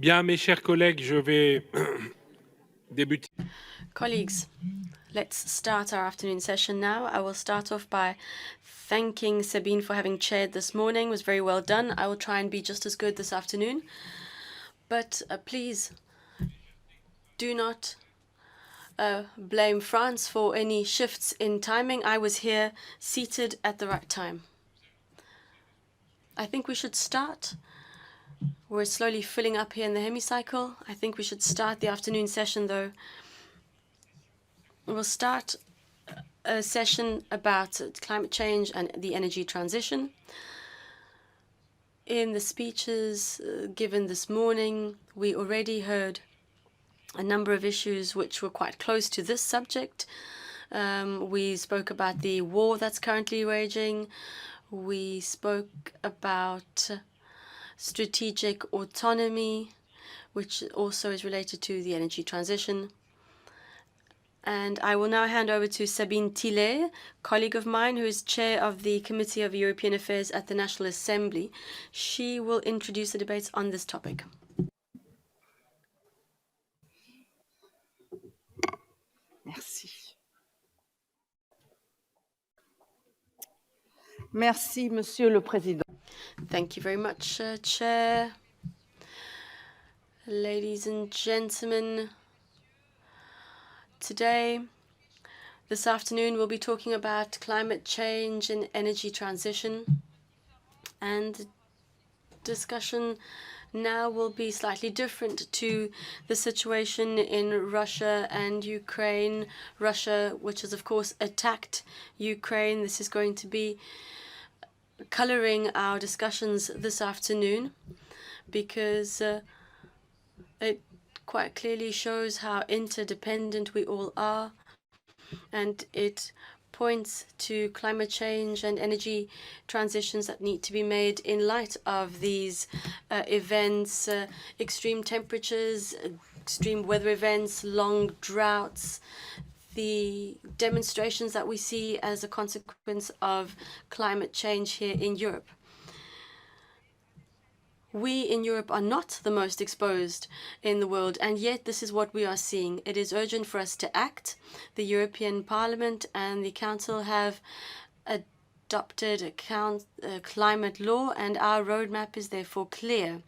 Bien, mes chers collègues, je vais débuter. Colleagues, let's start our afternoon session now. I will start off by thanking Sabine for having chaired this morning. It was very well done. I will try and be just as good this afternoon. But please do not blame France for any shifts in timing. I was here seated at the right time. I think we should start. We're slowly filling up here in the hemicycle. I think we should start the afternoon session, though. We'll start a session about climate change and the energy transition. In the speeches given this morning, we already heard a number of issues which were quite close to this subject. We spoke about the war that's currently raging. We spoke about strategic autonomy, which also is related to the energy transition. And I will now hand over to Sabine Tillet, colleague of mine who is chair of the Committee of European Affairs at the National Assembly. She will introduce the debates on this topic. Merci. Merci, Monsieur le Président. Thank you very much, Chair. Ladies and gentlemen, today, this afternoon, we'll be talking about climate change and energy transition. And the discussion now will be slightly different to the situation in Russia and Ukraine. Russia, which has, of course, attacked Ukraine. This is going to be coloring our discussions this afternoon because it quite clearly shows how interdependent we all are, and it points to climate change and energy transitions that need to be made in light of these events, extreme temperatures, extreme weather events, long droughts, the demonstrations that we see as a consequence of climate change here in Europe. We in Europe are not the most exposed in the world, and yet this is what we are seeing. It is urgent for us to act. The European Parliament and the Council have adopted a climate law, and our roadmap is therefore clear.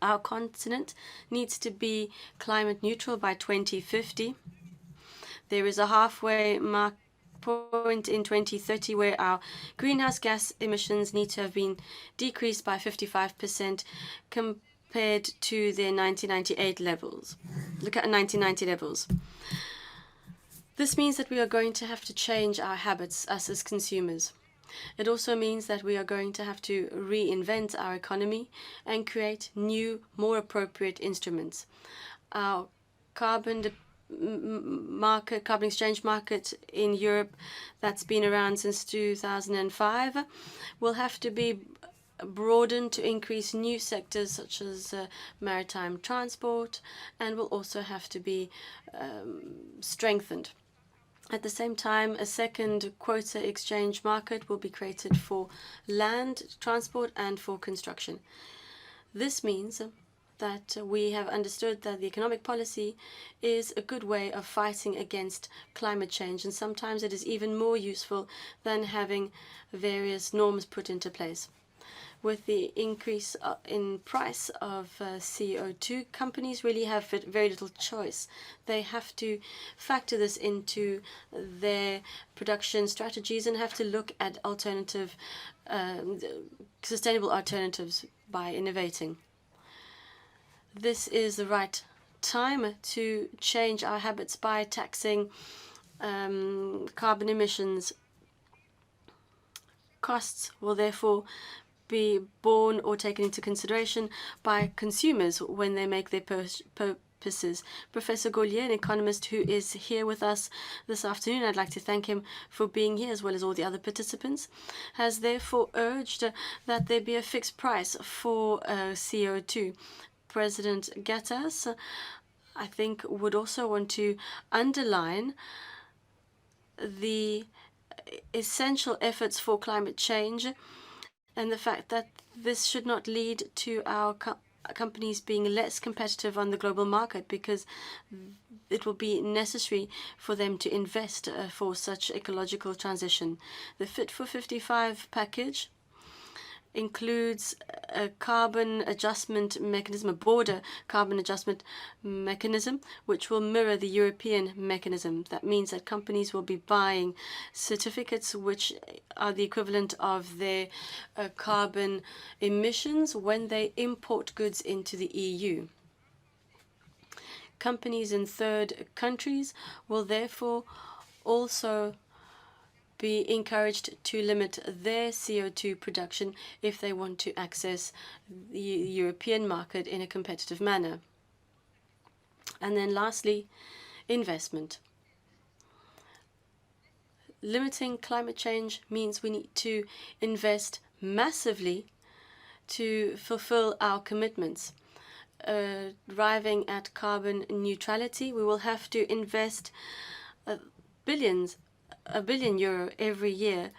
Our continent needs to be climate neutral by 2050. There is a halfway mark point in 2030 where our greenhouse gas emissions need to have been decreased by 55% compared to their 1998 levels. Look at 1990 levels. This means that we are going to have to change our habits, us as consumers. It also means that we are going to have to reinvent our economy and create new, more appropriate instruments. Our carbon exchange market in Europe that's been around since 2005 will have to be broadened to increase new sectors such as maritime transport, and will also have to be strengthened. At the same time, a second quota exchange market will be created for land transport and for construction. This means that we have understood that the economic policy is a good way of fighting against climate change, and sometimes it is even more useful than having various norms put into place. With the increase in price of CO2, companies really have very little choice. They have to factor this into their production strategies and have to look at sustainable alternatives by innovating. This is the right time to change our habits by taxing carbon emissions. Costs will therefore be borne or taken into consideration by consumers when they make their purchases. Professor Gaulier, an economist who is here with us this afternoon, I'd like to thank him for being here as well as all the other participants, has therefore urged that there be a fixed price for CO2. President Gattas, I think, would also want to underline the essential efforts for climate change and the fact that this should not lead to our companies being less competitive on the global market because it will be necessary for them to invest for such ecological transition. The Fit for 55 package includes a carbon adjustment mechanism, a border carbon adjustment mechanism, which will mirror the European mechanism. That means that companies will be buying certificates which are the equivalent of their carbon emissions when they import goods into the EU. Companies in third countries will therefore also be encouraged to limit their CO2 production if they want to access the European market in a competitive manner. And then lastly, investment. Limiting climate change means we need to invest massively to fulfill our commitments. Arriving at carbon neutrality, we will have to invest €1 billion every year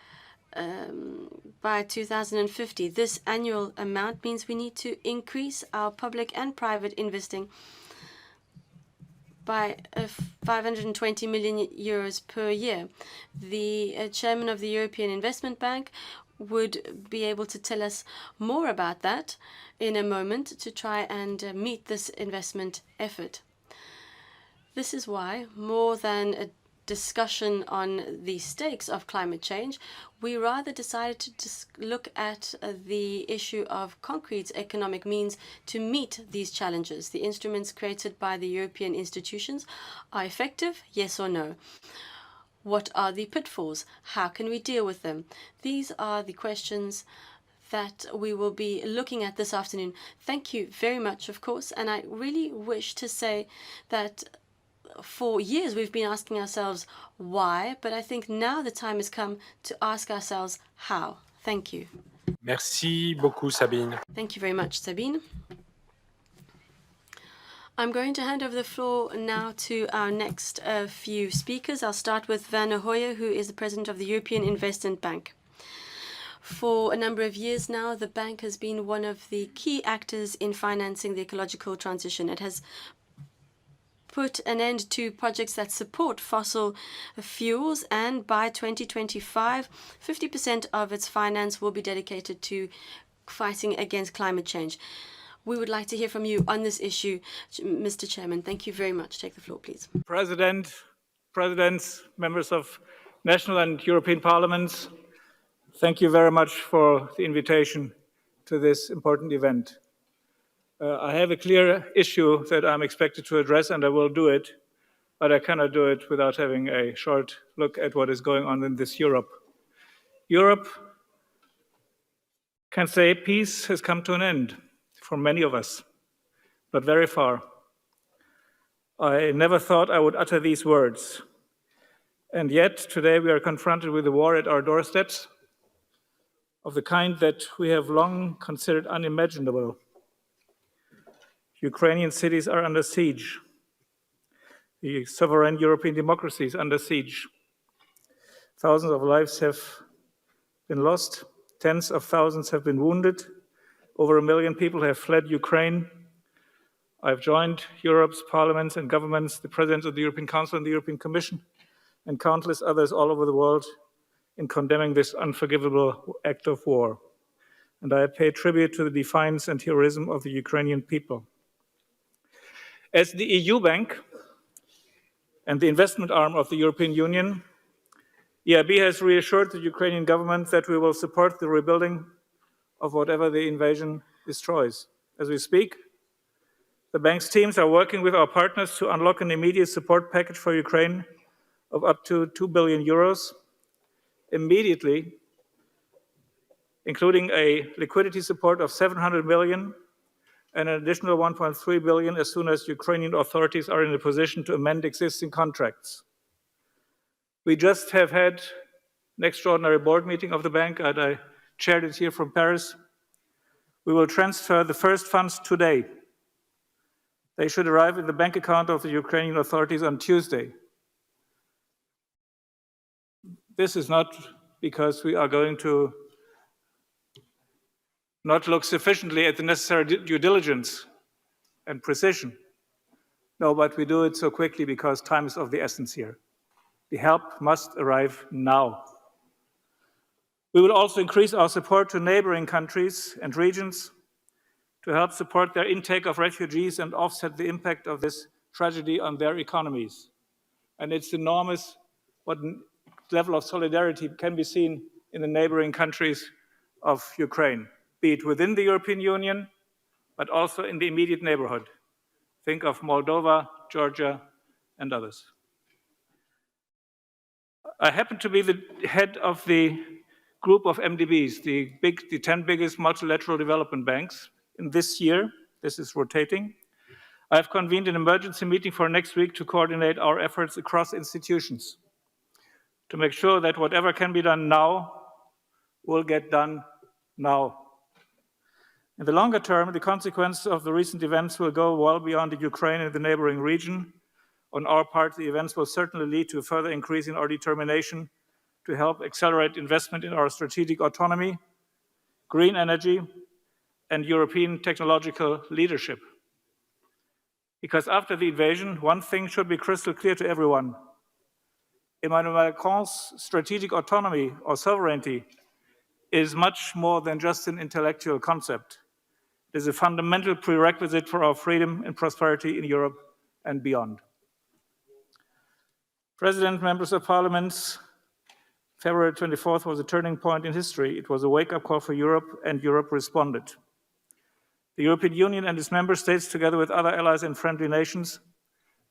by 2050. This annual amount means we need to increase our public and private investing by €520 million per year. The chairman of the European Investment Bank would be able to tell us more about that in a moment to try and meet this investment effort. This is why, more than a discussion on the stakes of climate change, we rather decided to look at the issue of concrete economic means to meet these challenges. The instruments created by the European institutions are effective, yes or no? What are the pitfalls? How can we deal with them? These are the questions that we will be looking at this afternoon. Thank you very much, of course, and I really wish to say that for years we've been asking ourselves why, but I think now the time has come to ask ourselves how. Thank you. Merci beaucoup, Sabine. Thank you very much, Sabine. I'm going to hand over the floor now to our next few speakers. I'll start with Werner Hoyer, who is the president of the European Investment Bank. For a number of years now, the bank has been one of the key actors in financing the ecological transition. It has put an end to projects that support fossil fuels, and by 2025, 50% of its finance will be dedicated to fighting against climate change. We would like to hear from you on this issue, Mr. Chairman. Thank you very much. Take the floor, please. Presidents, members of national and European parliaments, thank you very much for the invitation to this important event. I have a clear issue that I'm expected to address, and I will do it, but I cannot do it without having a short look at what is going on in this Europe. Europe can say peace has come to an end for many of us, but very far. I never thought I would utter these words, and yet today we are confronted with a war at our doorsteps of the kind that we have long considered unimaginable. Ukrainian cities are under siege. The sovereign European democracy is under siege. Thousands of lives have been lost. Tens of thousands have been wounded. Over 1 million people have fled Ukraine. I've joined Europe's parliaments and governments, the presidents of the European Council and the European Commission, and countless others all over the world in condemning this unforgivable act of war. And I pay tribute to the defiance and heroism of the Ukrainian people. As the EU Bank and the investment arm of the European Union, EIB has reassured the Ukrainian government that we will support the rebuilding of whatever the invasion destroys. As we speak, the bank's teams are working with our partners to unlock an immediate support package for Ukraine of up to €2 billion, immediately, including a liquidity support of 700 million and an additional 1.3 billion as soon as Ukrainian authorities are in a position to amend existing contracts. We just have had an extraordinary board meeting of the bank, and I chaired it here from Paris. We will transfer the first funds today. They should arrive in the bank account of the Ukrainian authorities on Tuesday. This is not because we are going to not look sufficiently at the necessary due diligence and precision. No, but we do it so quickly because time is of the essence here. The help must arrive now. We will also increase our support to neighboring countries and regions to help support their intake of refugees and offset the impact of this tragedy on their economies. And it's enormous what level of solidarity can be seen in the neighboring countries of Ukraine, be it within the European Union, but also in the immediate neighborhood. Think of Moldova, Georgia, and others. I happen to be the head of the group of MDBs, the 10 biggest multilateral development banks. In this year, this is rotating, I have convened an emergency meeting for next week to coordinate our efforts across institutions to make sure that whatever can be done now will get done now. In the longer term, the consequences of the recent events will go well beyond the Ukraine and the neighboring region. On our part, the events will certainly lead to a further increase in our determination to help accelerate investment in our strategic autonomy, green energy, and European technological leadership. Because after the invasion, one thing should be crystal clear to everyone. Emmanuel Macron's strategic autonomy or sovereignty is much more than just an intellectual concept. It is a fundamental prerequisite for our freedom and prosperity in Europe and beyond. President, members of Parliament, February 24th was a turning point in history. It was a wake-up call for Europe, and Europe responded. The European Union and its member states, together with other allies and friendly nations,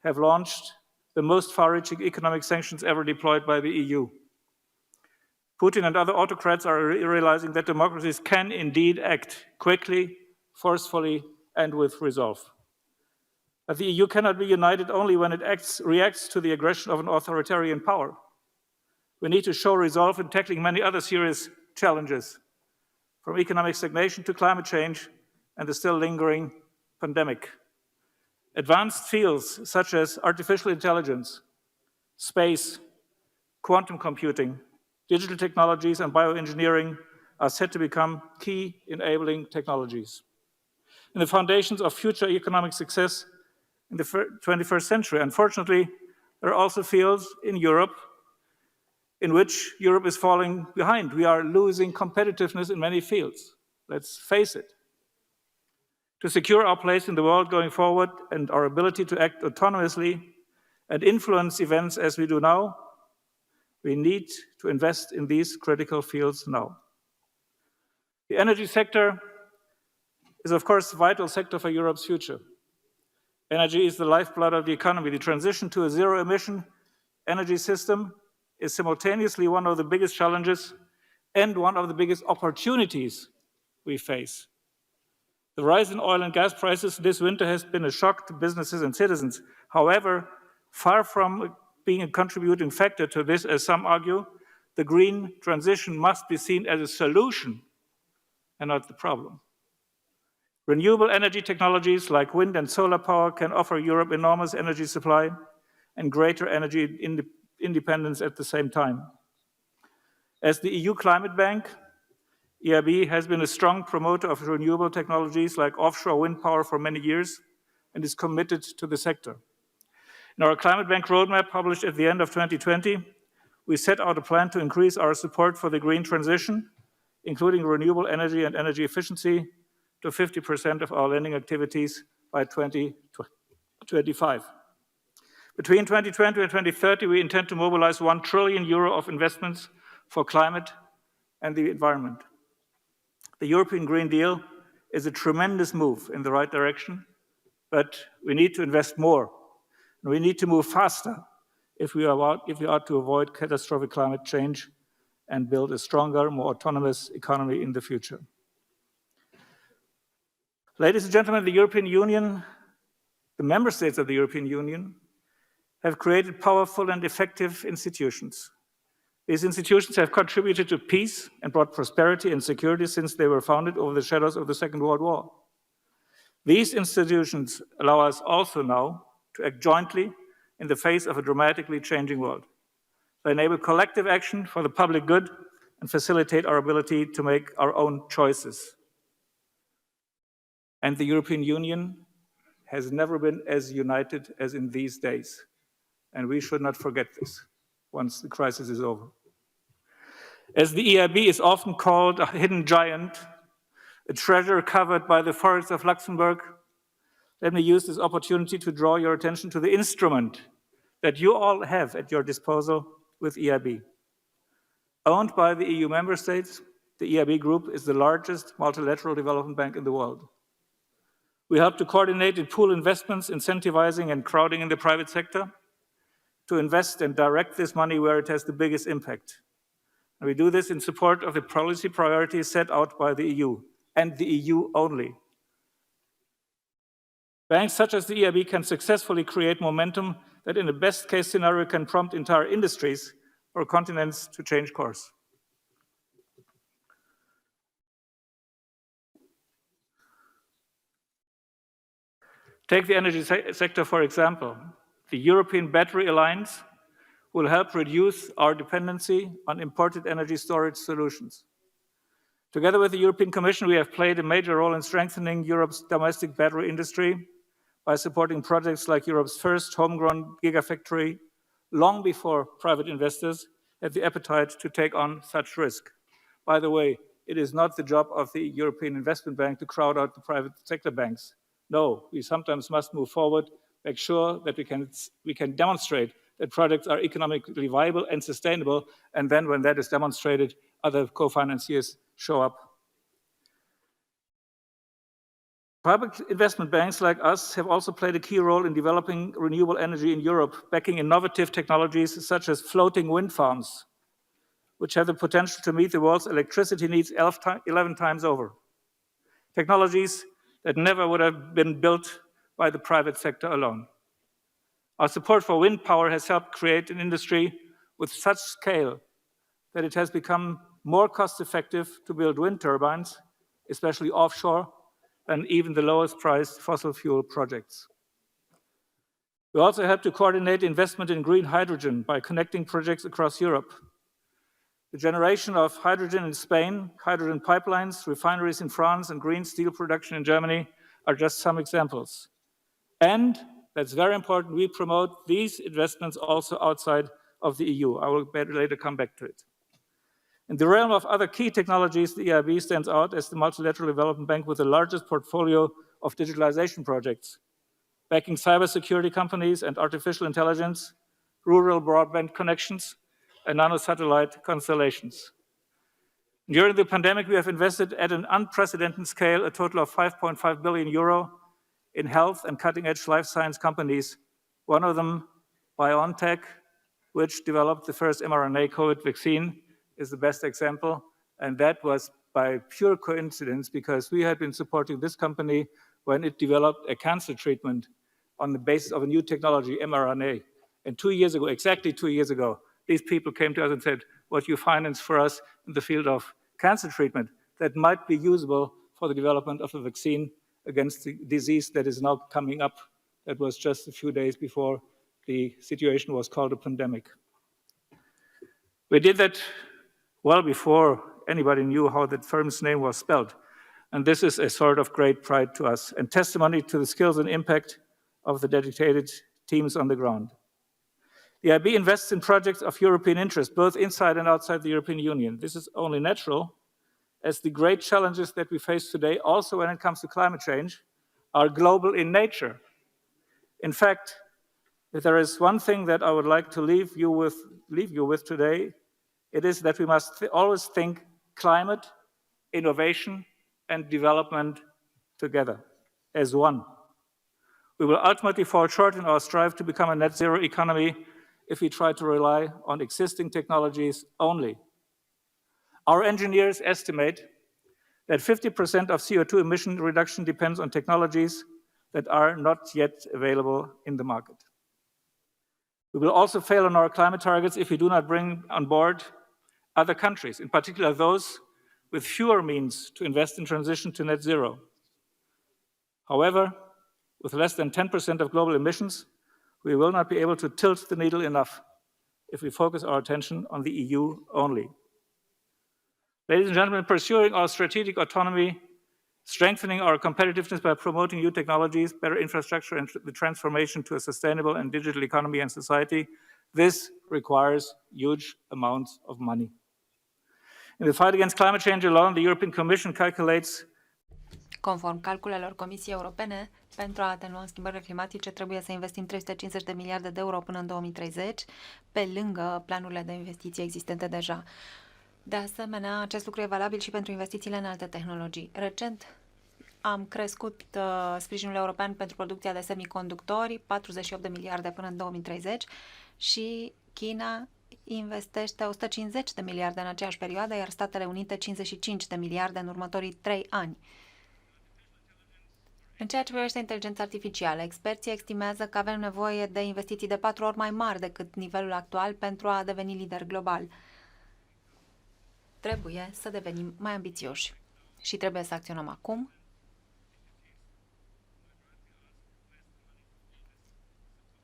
have launched the most far-reaching economic sanctions ever deployed by the EU. Putin and other autocrats are realizing that democracies can indeed act quickly, forcefully, and with resolve. But the EU cannot be united only when it reacts to the aggression of an authoritarian power. We need to show resolve in tackling many other serious challenges, from economic stagnation to climate change and the still lingering pandemic. Advanced fields such as artificial intelligence, space, quantum computing, digital technologies, and bioengineering are set to become key enabling technologies and the foundations of future economic success in the 21st century. Unfortunately, there are also fields in Europe in which Europe is falling behind. We are losing competitiveness in many fields. Let's face it. To secure our place in the world going forward and our ability to act autonomously and influence events as we do now, we need to invest in these critical fields now. The energy sector is, of course, a vital sector for Europe's future. Energy is the lifeblood of the economy. The transition to a zero-emission energy system is simultaneously one of the biggest challenges and one of the biggest opportunities we face. The rise in oil and gas prices this winter has been a shock to businesses and citizens. However, far from being a contributing factor to this, as some argue, the green transition must be seen as a solution and not the problem. Renewable energy technologies like wind and solar power can offer Europe enormous energy supply and greater energy independence at the same time. As the EU Climate Bank, EIB has been a strong promoter of renewable technologies like offshore wind power for many years and is committed to the sector. In our Climate Bank roadmap published at the end of 2020, we set out a plan to increase our support for the green transition, including renewable energy and energy efficiency, to 50% of our lending activities by 2025. Between 2020 and 2030, we intend to mobilize €1 trillion of investments for climate and the environment. The European Green Deal is a tremendous move in the right direction, but we need to invest more. And we need to move faster if we are to avoid catastrophic climate change and build a stronger, more autonomous economy in the future. Ladies and gentlemen, the European Union, the member states of the European Union, have created powerful and effective institutions. These institutions have contributed to peace and brought prosperity and security since they were founded over the shadows of the Second World War. These institutions allow us also now to act jointly in the face of a dramatically changing world. They enable collective action for the public good and facilitate our ability to make our own choices. And the European Union has never been as united as in these days. And we should not forget this once the crisis is over. As the EIB is often called a hidden giant, a treasure covered by the forests of Luxembourg, let me use this opportunity to draw your attention to the instrument that you all have at your disposal with EIB. Owned by the EU member states, the EIB Group is the largest multilateral development bank in the world. We help to coordinate and pool investments, incentivizing and crowding in the private sector, to invest and direct this money where it has the biggest impact. And we do this in support of the policy priorities set out by the EU, and the EU only. Banks such as the EIB can successfully create momentum that in the best case scenario can prompt entire industries or continents to change course. Take the energy sector, for example. The European Battery Alliance will help reduce our dependency on imported energy storage solutions. Together with the European Commission, we have played a major role in strengthening Europe's domestic battery industry by supporting projects like Europe's first homegrown gigafactory, long before private investors had the appetite to take on such risk. By the way, it is not the job of the European Investment Bank to crowd out the private sector banks. No, we sometimes must move forward, make sure that we can demonstrate that projects are economically viable and sustainable, and then when that is demonstrated, other co-financiers show up. Private investment banks like us have also played a key role in developing renewable energy in Europe, backing innovative technologies such as floating wind farms, which have the potential to meet the world's electricity needs 11 times over. Technologies that never would have been built by the private sector alone. Our support for wind power has helped create an industry with such scale that it has become more cost-effective to build wind turbines, especially offshore, than even the lowest priced fossil fuel projects. We also help to coordinate investment in green hydrogen by connecting projects across Europe. The generation of hydrogen in Spain, hydrogen pipelines, refineries in France, and green steel production in Germany are just some examples. And that's very important, we promote these investments also outside of the EU. I will later come back to it. In the realm of other key technologies, the EIB stands out as the multilateral development bank with the largest portfolio of digitalization projects, backing cybersecurity companies and artificial intelligence, rural broadband connections, and nanosatellite constellations. During the pandemic, we have invested at an unprecedented scale a total of 5.5 billion euro in health and cutting-edge life science companies, one of them, BioNTech, which developed the first mRNA COVID vaccine, is the best example. And that was by pure coincidence because we had been supporting this company when it developed a cancer treatment on the basis of a new technology, mRNA. And 2 years ago, exactly 2 years ago, these people came to us and said, what you finance for us in the field of cancer treatment that might be usable for the development of a vaccine against the disease that is now coming up. That was just a few days before the situation was called a pandemic. We did that well before anybody knew how that firm's name was spelled. And this is a sort of great pride to us and testimony to the skills and impact of the dedicated teams on the ground. The EIB invests in projects of European interest, both inside and outside the European Union. This is only natural, as the great challenges that we face today, also when it comes to climate change, are global in nature. In fact, if there is one thing that I would like to leave you with today, it is that we must always think climate, innovation, and development together as one. We will ultimately fall short in our strive to become a net zero economy if we try to rely on existing technologies only. Our engineers estimate that 50% of CO2 emission reduction depends on technologies that are not yet available in the market. We will also fail on our climate targets if we do not bring on board other countries, in particular those with fewer means to invest in transition to net zero. However, with less than 10% of global emissions, we will not be able to tilt the needle enough if we focus our attention on the EU only. Ladies and gentlemen, pursuing our strategic autonomy strengthening our competitiveness by promoting new technologies, better infrastructure, and the transformation to a sustainable and digital economy and society. This requires huge amounts of money. In the fight against climate change alone, the European Commission calculates. Conform calculelor Comisiei Europene, pentru a atenua schimbările climatice trebuie să investim 350 de miliarde de euro până în 2030, pe lângă planurile de investiții existente deja. De asemenea, acest lucru e valabil și pentru investițiile în alte tehnologii. Recent am crescut sprijinul european pentru producția de semiconductori, 48 de miliarde până în 2030 și China investește 150 de miliarde în aceeași perioadă, iar Statele Unite 55 de miliarde în următorii 3 ani. În ceea ce privește inteligența artificială, experții estimează că avem nevoie de investiții de 4 ori mai mari decât nivelul actual pentru a deveni lider global. Trebuie să devenim mai ambițioși și trebuie să acționăm acum.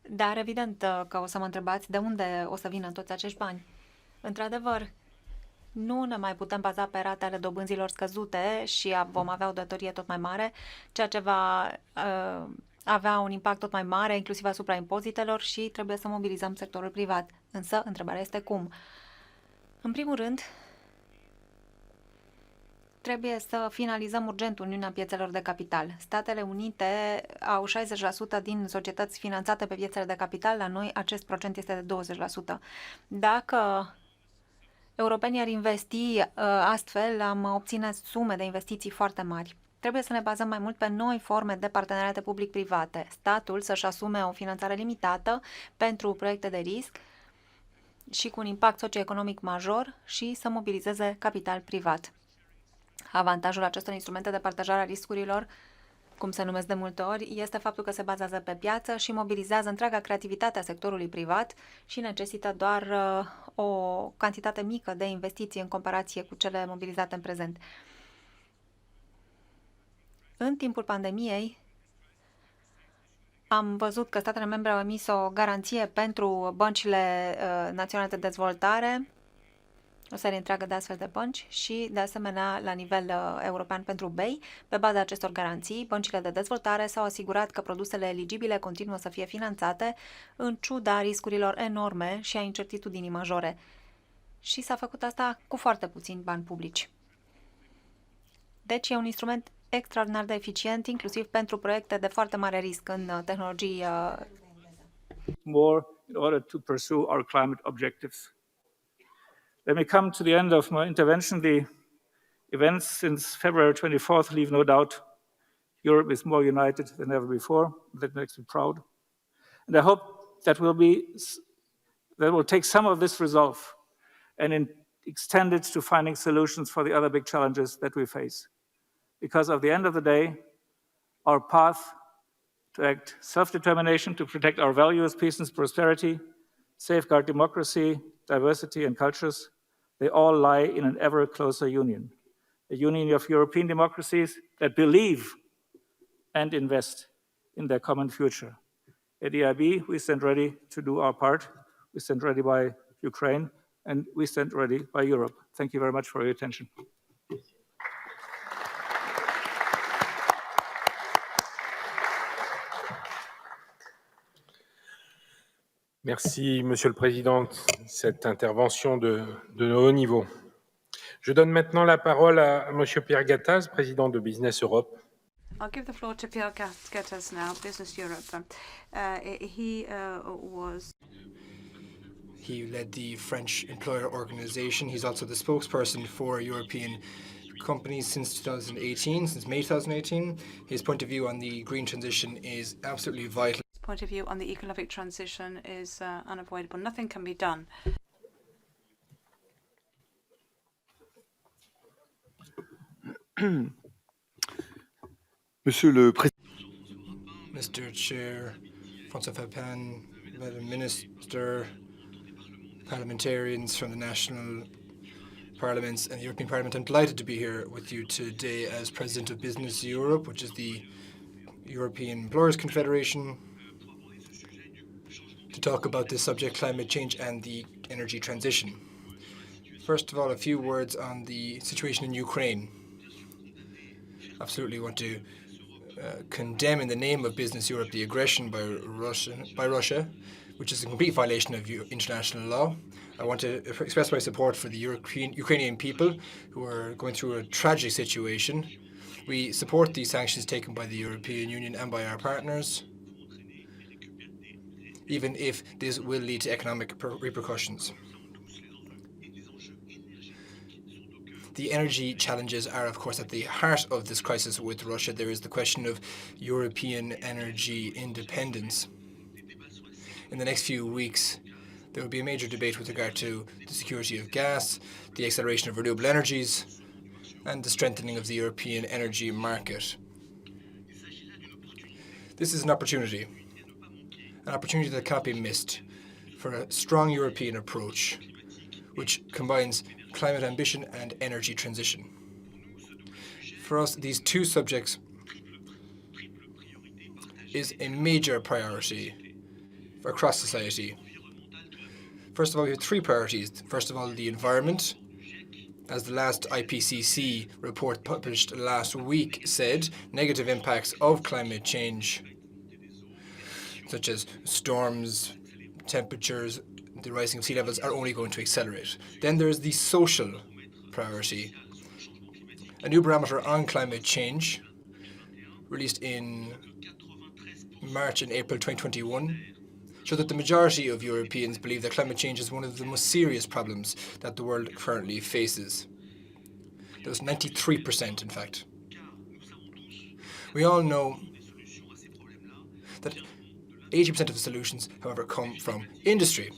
Dar evident că o să mă întrebați de unde o să vină toți acești bani. Într-adevăr, nu ne mai putem baza pe ratele dobânzilor scăzute și vom avea o datorie tot mai mare, ceea ce va avea un impact tot mai mare, inclusiv asupra impozitelor, și trebuie să mobilizăm sectorul privat. Însă, întrebarea este cum. În primul rând, trebuie să finalizăm urgent Uniunea Piețelor de Capital. Statele Unite au 60% din societăți finanțate pe piețele de capital, la noi acest procent este de 20%. Dacă europenii ar investi astfel, am obține sume de investiții foarte mari. Trebuie să ne bazăm mai mult pe noi forme de parteneriate public-private. Statul să-și asume o finanțare limitată pentru proiecte de risc și cu un impact socioeconomic major și să mobilizeze capital privat. Avantajul acestor instrumente de partajare a riscurilor, cum se numesc de multe ori, este faptul că se bazează pe piață și mobilizează întreaga creativitate a sectorului privat și necesită doar o cantitate mică de investiții în comparație cu cele mobilizate în prezent. În timpul pandemiei, am văzut că statele membre au emis o garanție pentru băncile naționale de dezvoltare, o serie întreagă de astfel de bănci și, de asemenea, la nivel european pentru BEI. Pe baza acestor garanții, băncile de dezvoltare s-au asigurat că produsele eligibile continuă să fie finanțate în ciuda riscurilor enorme și a incertitudinii majore. Și s-a făcut asta cu foarte puțini bani publici. Deci e un instrument extraordinar de eficient, inclusiv pentru proiecte de foarte mare risc în tehnologii. More in order to pursue our climate objectives. Let me come to the end of my intervention. The events since February 24th leave no doubt Europe is more united than ever before. That makes me proud. And I hope that will take some of this resolve and extend it to finding solutions for the other big challenges that we face. Because at the end of the day, our path to act self-determination, to protect our values, peace and prosperity, safeguard democracy, diversity and cultures, they all lie in an ever closer union, a union of European democracies that believe and invest in their common future. At EIB, we stand ready to do our part. We stand ready by Ukraine, and we stand ready by Europe. Thank you very much for your attention. Merci, Monsieur le Président, cette intervention de haut niveau. Je donne maintenant la parole à Monsieur Pierre Gattaz, président de Business Europe. I'll give the floor to Pierre Gattaz now, Business Europe. He led the French employer organization. He's also the spokesperson for European companies since 2018, since May 2018. His point of view on the green transition is absolutely vital. His point of view on the economic transition is unavoidable. Nothing can be done. Monsieur le Président. Mr. Chair, François Papin, Madam Minister, parliamentarians from the national parliaments and the European Parliament, I'm delighted to be here with you today as President of Business Europe, which is the European Employers Confederation, to talk about this subject, climate change and the energy transition. First of all, a few words on the situation in Ukraine. absolutely want to condemn in the name of Business Europe the aggression by Russia, which is a complete violation of international law. I want to express my support for the Ukrainian people who are going through a tragic situation. We support these sanctions taken by the European Union and by our partners, even if this will lead to economic repercussions. The energy challenges are, of course, at the heart of this crisis with Russia. There is the question of European energy independence. In the next few weeks, there will be a major debate with regard to the security of gas, the acceleration of renewable energies, and the strengthening of the European energy market. This is an opportunity that cannot be missed for a strong European approach which combines climate ambition and energy transition. For us, these two subjects is a major priority across society. First of all, we have three priorities. First of all, the environment. As the last IPCC report published last week said, negative impacts of climate change, such as storms, temperatures, the rising of sea levels, are only going to accelerate. Then there's the social priority. A new barometer on climate change, released in March and April 2021, showed that the majority of Europeans believe that climate change is one of the most serious problems that the world currently faces. That was 93%, in fact. We all know that 80% of the solutions, however, come from industry.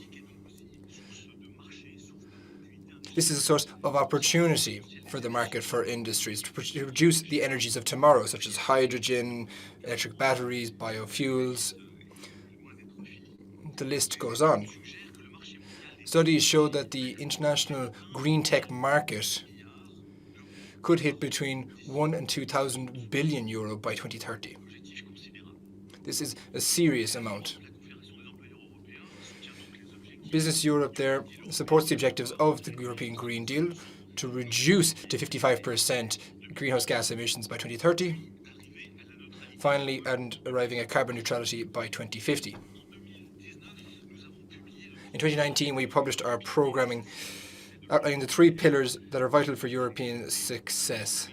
This is a source of opportunity for the market for industries to produce the energies of tomorrow, such as hydrogen, electric batteries, biofuels. The list goes on. Studies show that the international green tech market could hit between 1 and 2,000 billion euro by 2030. This is a serious amount. Business Europe there supports the objectives of the European Green Deal to reduce to 55% greenhouse gas emissions by 2030, finally, and arriving at carbon neutrality by 2050. In 2019, we published our programming outlining the three pillars that are vital for European success: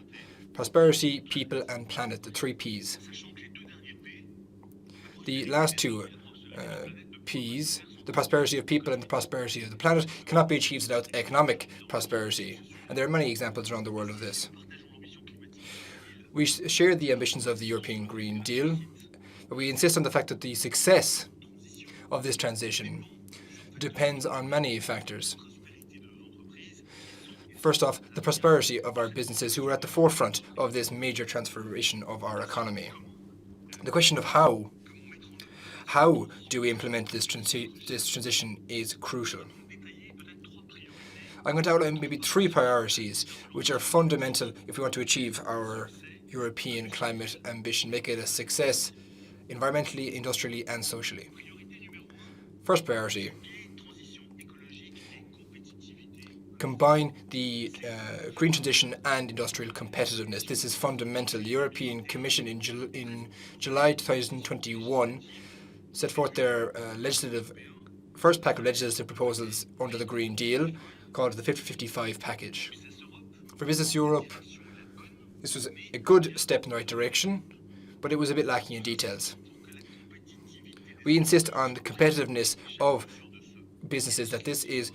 prosperity, people, and planet, the three Ps. The last two Ps, the prosperity of people and the prosperity of the planet, cannot be achieved without economic prosperity. And there are many examples around the world of this. We share the ambitions of the European Green Deal, but we insist on the fact that the success of this transition depends on many factors. First off, the prosperity of our businesses who are at the forefront of this major transformation of our economy. The question of how do we implement this transition is crucial. I'm going to outline maybe three priorities which are fundamental if we want to achieve our European climate ambition, make it a success environmentally, industrially, and socially. First priority: combine the green transition and industrial competitiveness. This is fundamental. The European Commission in July 2021 set forth their first pack of legislative proposals under the Green Deal, called the Fit for 55 package. For Business Europe, this was a good step in the right direction, but it was a bit lacking in details. We insist on the competitiveness of businesses, that this is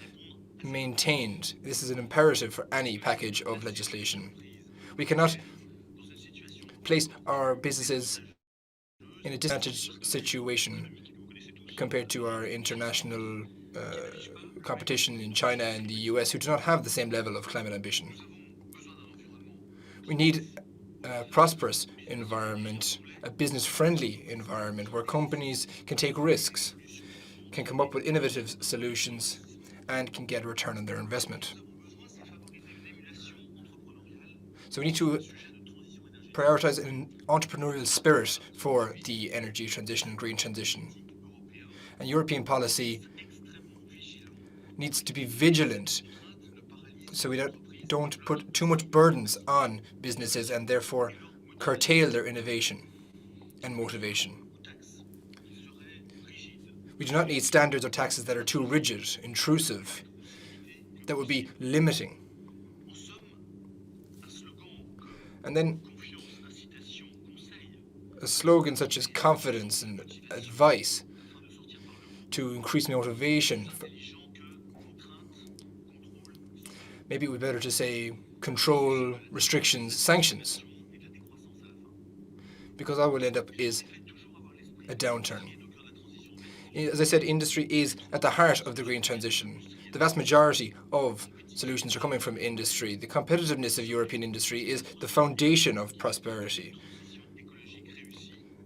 maintained. This is an imperative for any package of legislation. We cannot place our businesses in a disadvantaged situation compared to our international competition in China and the US, who do not have the same level of climate ambition. We need a prosperous environment, a business-friendly environment where companies can take risks, can come up with innovative solutions, and can get a return on their investment. So we need to prioritize an entrepreneurial spirit for the energy transition and green transition. And European policy needs to be vigilant so we don't put too much burdens on businesses, and therefore curtail their innovation and motivation. We do not need standards or taxes that are too rigid, intrusive, that would be limiting. And then a slogan such as confidence and advice to increase motivation. Maybe it would be better to say control, restrictions, sanctions. Because all we'll end up is a downturn. As I said, industry is at the heart of the green transition. The vast majority of solutions are coming from industry. The competitiveness of European industry is the foundation of prosperity.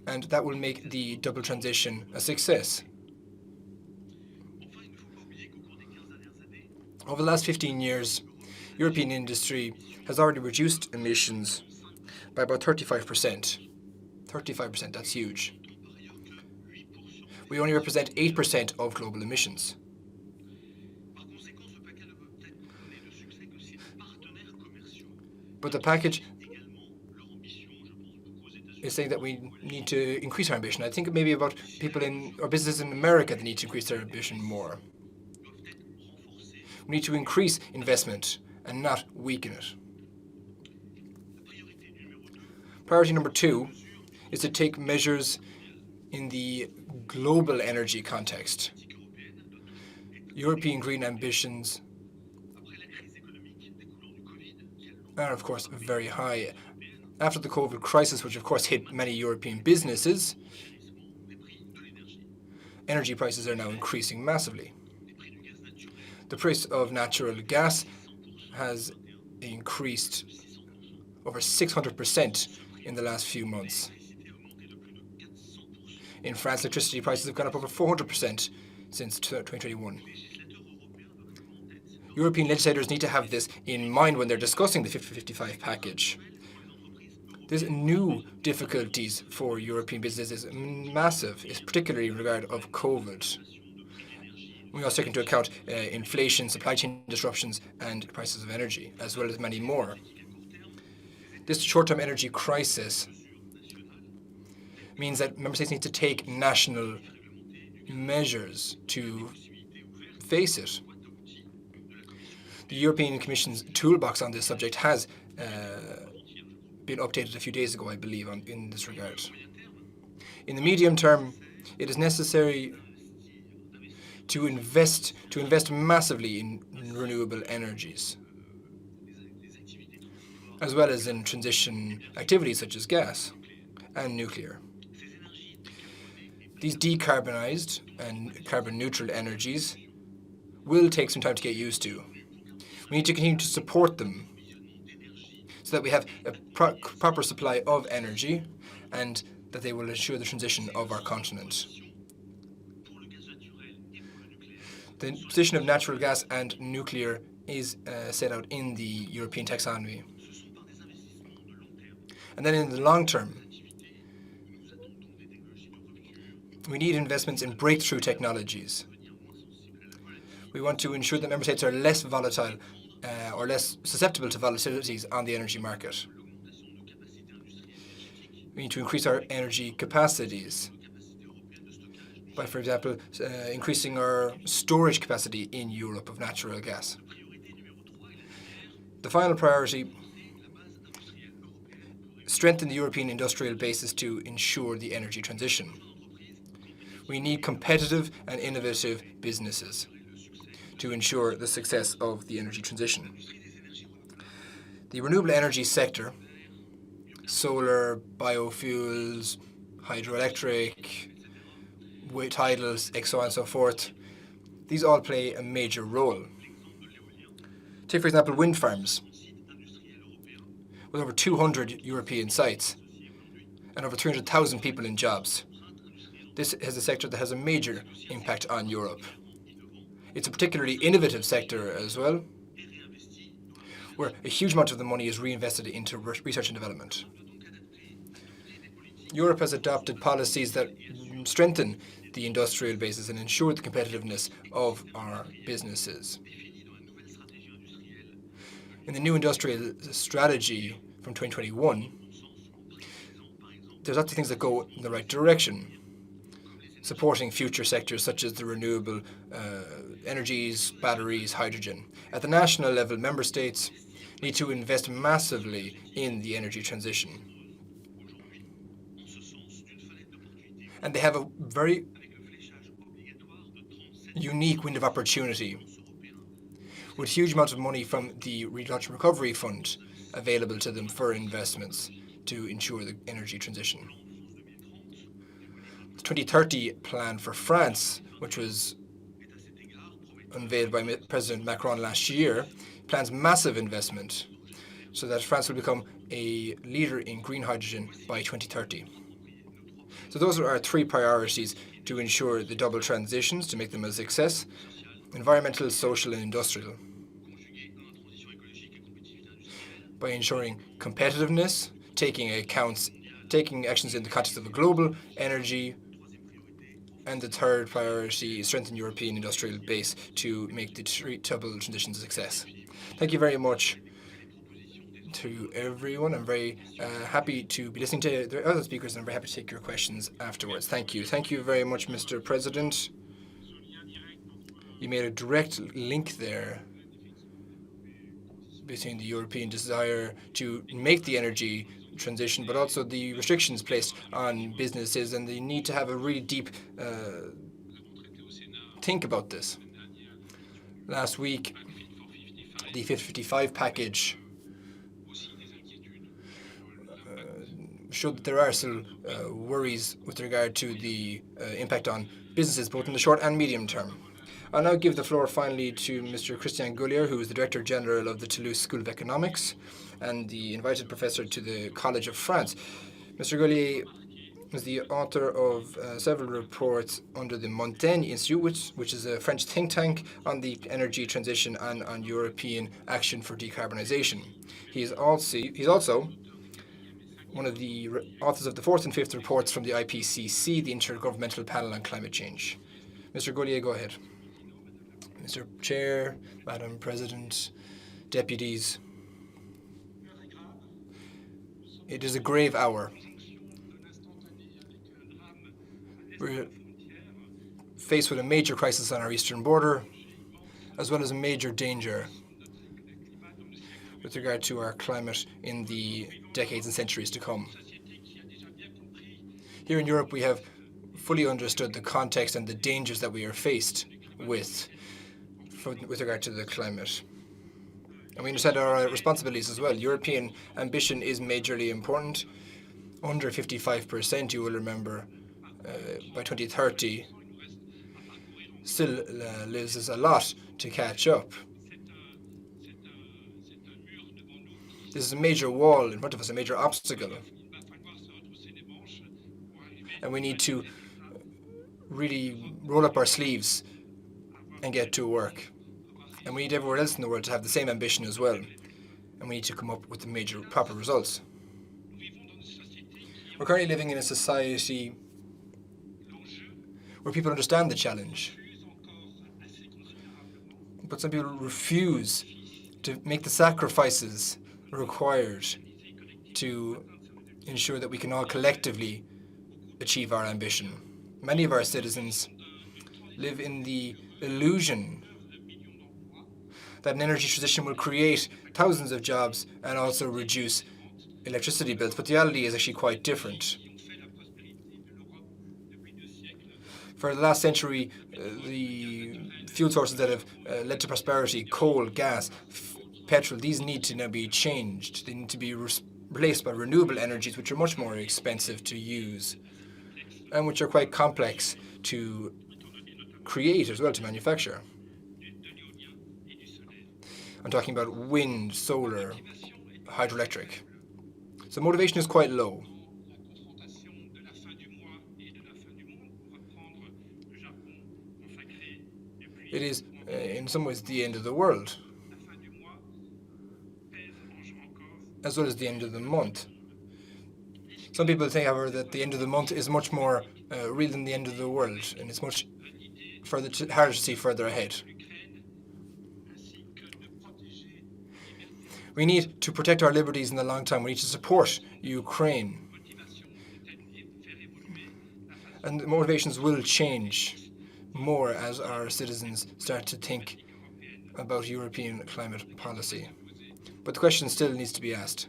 And that will make the double transition a success. Over the last 15 years, European industry has already reduced emissions by about 35%. 35%, that's huge. We only represent 8% of global emissions. But the package is saying that we need to increase our ambition. I think maybe about people or businesses in America that need to increase their ambition more. We need to increase investment and not weaken it. Priority number 2 is to take measures in the global energy context. European green ambitions are, of course, very high. After the COVID crisis, which of course hit many European businesses, energy prices are now increasing massively. The price of natural gas has increased over 600% in the last few months. In France, electricity prices have gone up over 400% since 2021. European legislators need to have this in mind when they're discussing the Fit for 55 package. There's new difficulties for European businesses, massive, particularly in regard of COVID. We also take into account inflation, supply chain disruptions, and prices of energy, as well as many more. This short-term energy crisis means that member states need to take national measures to face it. The European Commission's toolbox on this subject has been updated a few days ago, I believe, in this regard. In the medium term, it is necessary to invest massively in renewable energies, as well as in transition activities such as gas and nuclear. These decarbonized and carbon-neutral energies will take some time to get used to. We need to continue to support them so that we have a proper supply of energy and that they will ensure the transition of our continent. The position of natural gas and nuclear is set out in the European taxonomy. And then in the long term, we need investments in breakthrough technologies. We want to ensure that member states are less volatile or less susceptible to volatilities on the energy market. We need to increase our energy capacities by, for example, increasing our storage capacity in Europe of natural gas. The final priority, strengthen the European industrial basis to ensure the energy transition. We need competitive and innovative businesses to ensure the success of the energy transition. The renewable energy sector, solar, biofuels, hydroelectric, tidal, so on and so forth, these all play a major role. Take, for example, wind farms, with over 200 European sites and over 300,000 people in jobs. This is a sector that has a major impact on Europe. It's a particularly innovative sector as well, where a huge amount of the money is reinvested into research and development. Europe has adopted policies that strengthen the industrial basis and ensure the competitiveness of our businesses. In the new industrial strategy from 2021, there's lots of things that go in the right direction, supporting future sectors such as the renewable energies, batteries, hydrogen. At the national level, member states need to invest massively in the energy transition. And they have a very unique window of opportunity with huge amounts of money from the Relaunch and Recovery Fund available to them for investments to ensure the energy transition. The 2030 plan for France, which was unveiled by President Macron last year, plans massive investment so that France will become a leader in green hydrogen by 2030. So those are our three priorities to ensure the double transitions, to make them a success: environmental, social, and industrial. By ensuring competitiveness, taking actions in the context of a global energy, and the third priority is strengthen European industrial base to make the double transitions a success. Thank you very much to everyone. I'm very happy to be listening to the other speakers, and I'm very happy to take your questions afterwards. Thank you. Thank you very much, Mr. President. You made a direct link there between the European desire to make the energy transition, but also the restrictions placed on businesses and the need to have a really deep think about this. Last week, the 55 package showed that there are still worries with regard to the impact on businesses, both in the short and medium term. I'll now give the floor finally to Mr. Christian Gullier, who is the Director General of the Toulouse School of Economics and the invited professor to the College of France. Mr. Gullier is the author of several reports under the Montaigne Institute, which is a French think tank on the energy transition and on European action for decarbonization. He's also one of the authors of the fourth and fifth reports from the IPCC, the Intergovernmental Panel on Climate Change. Mr. Gullier, go ahead. Mr. Chair, Madam President, deputies, it is a grave hour. We're faced with a major crisis on our eastern border, as well as a major danger with regard to our climate in the decades and centuries to come. Here in Europe, we have fully understood the context and the dangers that we are faced with regard to the climate. And we understand our responsibilities as well. European ambition is majorly important. Under 55%, you will remember, by 2030, still leaves a lot to catch up. This is a major wall in front of us, a major obstacle. And we need to really roll up our sleeves and get to work. And we need everywhere else in the world to have the same ambition as well. And we need to come up with the major proper results. We're currently living in a society where people understand the challenge. But some people refuse to make the sacrifices required to ensure that we can all collectively achieve our ambition. Many of our citizens live in the illusion that an energy transition will create thousands of jobs and also reduce electricity bills, but the reality is actually quite different. For the last century, the fuel sources that have led to prosperity, coal, gas, petrol, these need to now be changed. They need to be replaced by renewable energies, which are much more expensive to use and which are quite complex to create as well, to manufacture. I'm talking about wind, solar, hydroelectric. So motivation is quite low. It is, in some ways, the end of the world, as well as the end of the month. Some people think, however, that the end of the month is much more real than the end of the world, and it's much harder to see further ahead. We need to protect our liberties in the long term. We need to support Ukraine. And the motivations will change more as our citizens start to think about European climate policy. But the question still needs to be asked.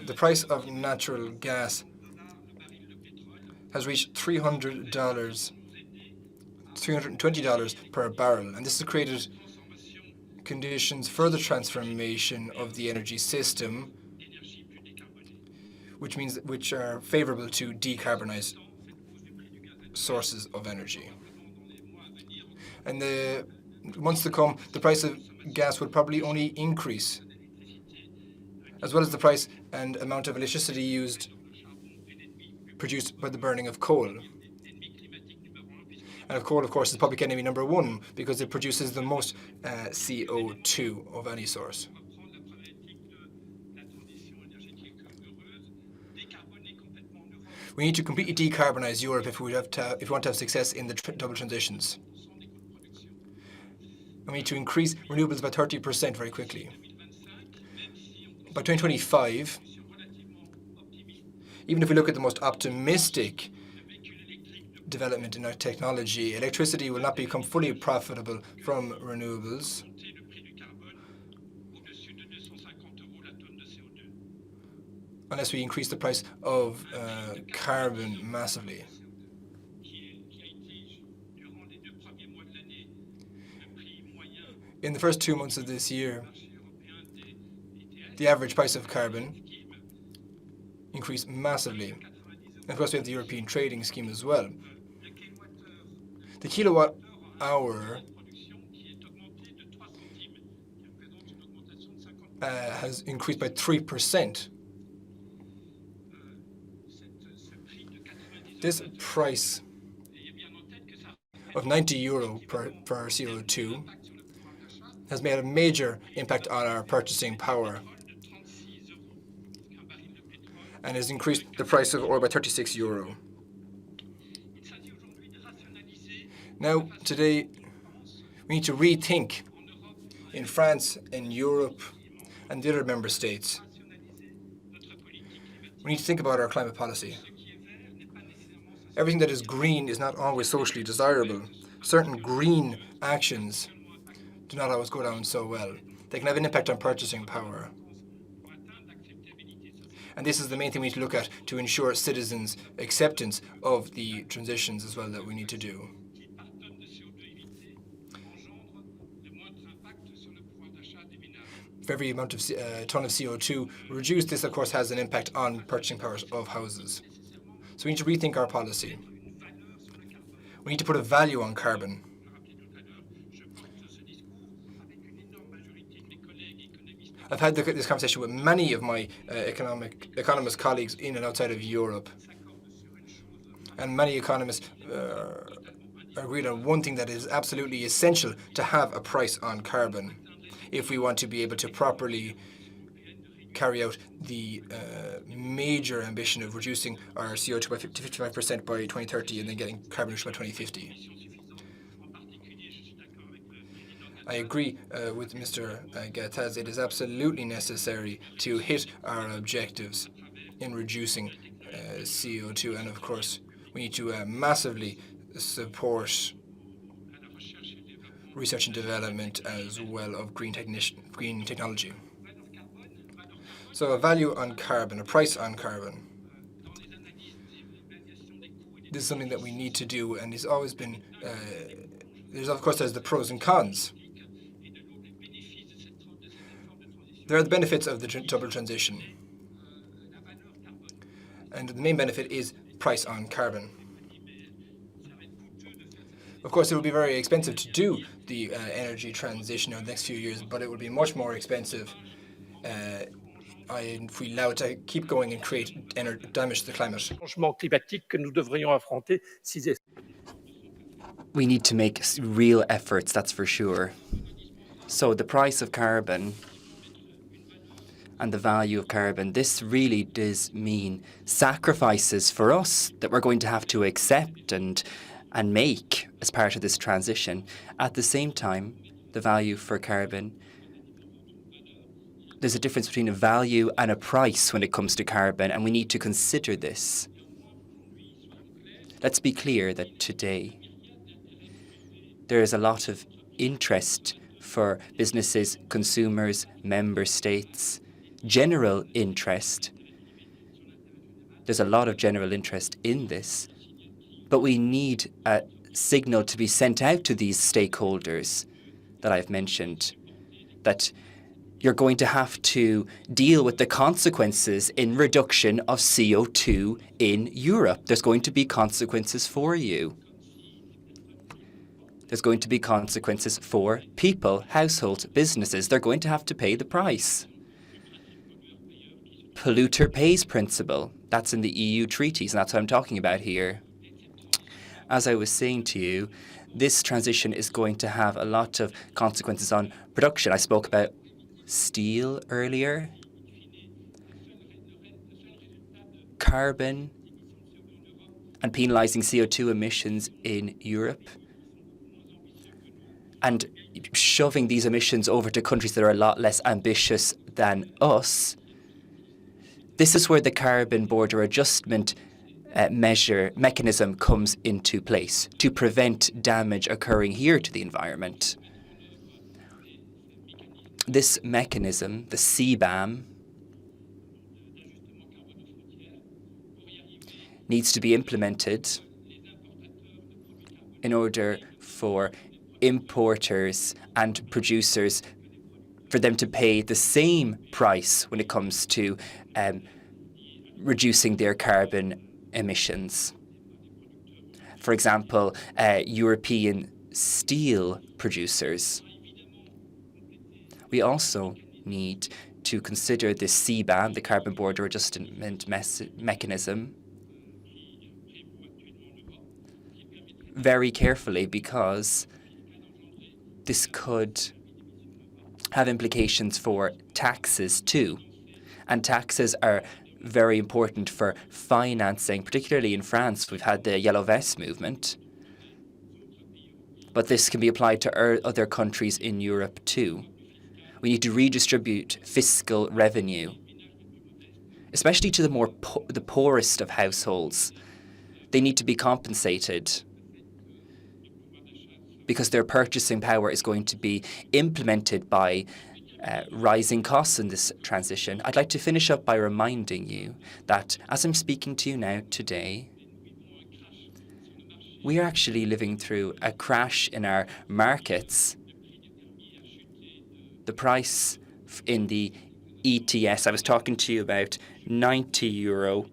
The price of natural gas has reached $320 per barrel, and this has created conditions for the transformation of the energy system, which are favorable to decarbonize sources of energy. And the months to come, the price of gas will probably only increase, as well as the price and amount of electricity produced by the burning of coal. And coal, of course, is public enemy number one because it produces the most CO2 of any source. We need to completely decarbonize Europe if we want to have success in the double transitions. And we need to increase renewables by 30% very quickly. By 2025, even if we look at the most optimistic development in our technology, electricity will not become fully profitable from renewables unless we increase the price of carbon massively. In the first 2 months of this year, the average price of carbon increased massively. And of course, we have the European trading scheme as well. The kilowatt hour has increased by 3%. This price of €90 per CO2 has made a major impact on our purchasing power and has increased the price of oil by €36. Now, today, we need to rethink in France, in Europe, and the other member states. We need to think about our climate policy. Everything that is green is not always socially desirable. Certain green actions do not always go down so well. They can have an impact on purchasing power. And this is the main thing we need to look at to ensure citizens' acceptance of the transitions as well that we need to do. For every amount of ton of CO2 reduced, this of course has an impact on purchasing powers of houses. So we need to rethink our policy. We need to put a value on carbon. I've had this conversation with many of my economist colleagues in and outside of Europe. And many economists agreed on one thing that is absolutely essential to have a price on carbon if we want to be able to properly carry out the major ambition of reducing our CO2 by 55% by 2030 and then getting carbon neutral by 2050. I agree with Mr. Gattaz. It is absolutely necessary to hit our objectives in reducing CO2, and of course, we need to massively support research and development as well of green technology. So a value on carbon, a price on carbon. This is something that we need to do, and it's always been. There's the pros and cons. There are the benefits of the double transition, and the main benefit is price on carbon. Of course, it will be very expensive to do the energy transition over the next few years, but it will be much more expensive if we allow it to keep going and create damage to the climate. We need to make real efforts, that's for sure. So the price of carbon and the value of carbon, this really does mean sacrifices for us that we're going to have to accept and make as part of this transition. At the same time, the value for carbon, there's a difference between a value and a price when it comes to carbon, and we need to consider this. Let's be clear that today there is a lot of interest for businesses, consumers, member states, general interest. There's a lot of general interest in this, but we need a signal to be sent out to these stakeholders that I've mentioned, that you're going to have to deal with the consequences in reduction of CO2 in Europe. There's going to be consequences for you. There's going to be consequences for people, households, businesses. They're going to have to pay the price. Polluter pays principle. That's in the EU treaties, and that's what I'm talking about here. As I was saying to you, this transition is going to have a lot of consequences on production. I spoke about steel earlier. Carbon and penalising CO2 emissions in Europe, and shoving these emissions over to countries that are a lot less ambitious than us. This is where the carbon border adjustment mechanism comes into place to prevent damage occurring here to the environment. This mechanism, the CBAM, needs to be implemented in order for importers and producers, for them to pay the same price when it comes to reducing their carbon emissions. For example, European steel producers. We also need to consider the CBAM, the Carbon Border Adjustment Mechanism, very carefully, because this could have implications for taxes too. And taxes are very important for financing, particularly in France. We've had the Yellow Vest movement. But this can be applied to other countries in Europe too. We need to redistribute fiscal revenue, especially to the poorest of households. They need to be compensated because their purchasing power is going to be implemented by rising costs in this transition. I'd like to finish up by reminding you that as I'm speaking to you now today, we are actually living through a crash in our markets. The price in the ETS, I was talking to you about €90,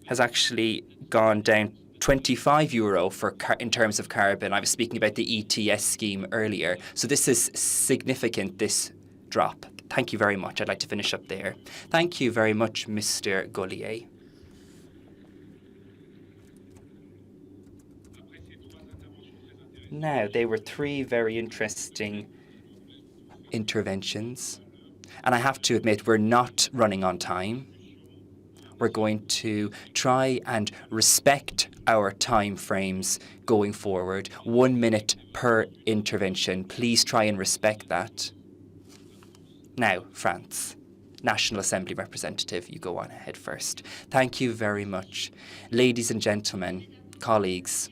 has actually gone down €25 in terms of carbon. I was speaking about the ETS scheme earlier. So this is significant, this drop. Thank you very much. I'd like to finish up there. Thank you very much, Mr. Gollier. Now, they were three very interesting interventions. And I have to admit, we're not running on time. We're going to try and respect our time frames going forward. 1 minute per intervention. Please try and respect that. Now, France, National Assembly representative, you go on ahead first. Thank you very much. Ladies and gentlemen, colleagues,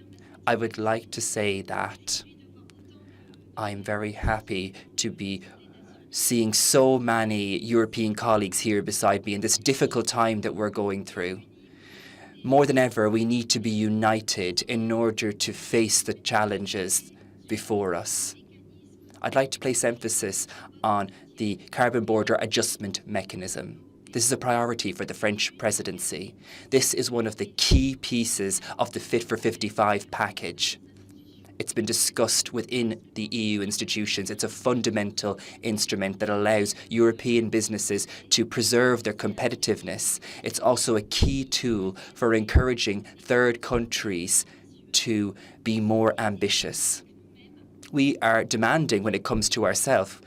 I would like to say that I'm very happy to be seeing so many European colleagues here beside me in this difficult time that we're going through. More than ever, we need to be united in order to face the challenges before us. I'd like to place emphasis on the Carbon Border Adjustment Mechanism. This is a priority for the French presidency. This is one of the key pieces of the Fit for 55 package. It's been discussed within the EU institutions. It's a fundamental instrument that allows European businesses to preserve their competitiveness. It's also a key tool for encouraging third countries to be more ambitious. We are demanding when it comes to ourselves.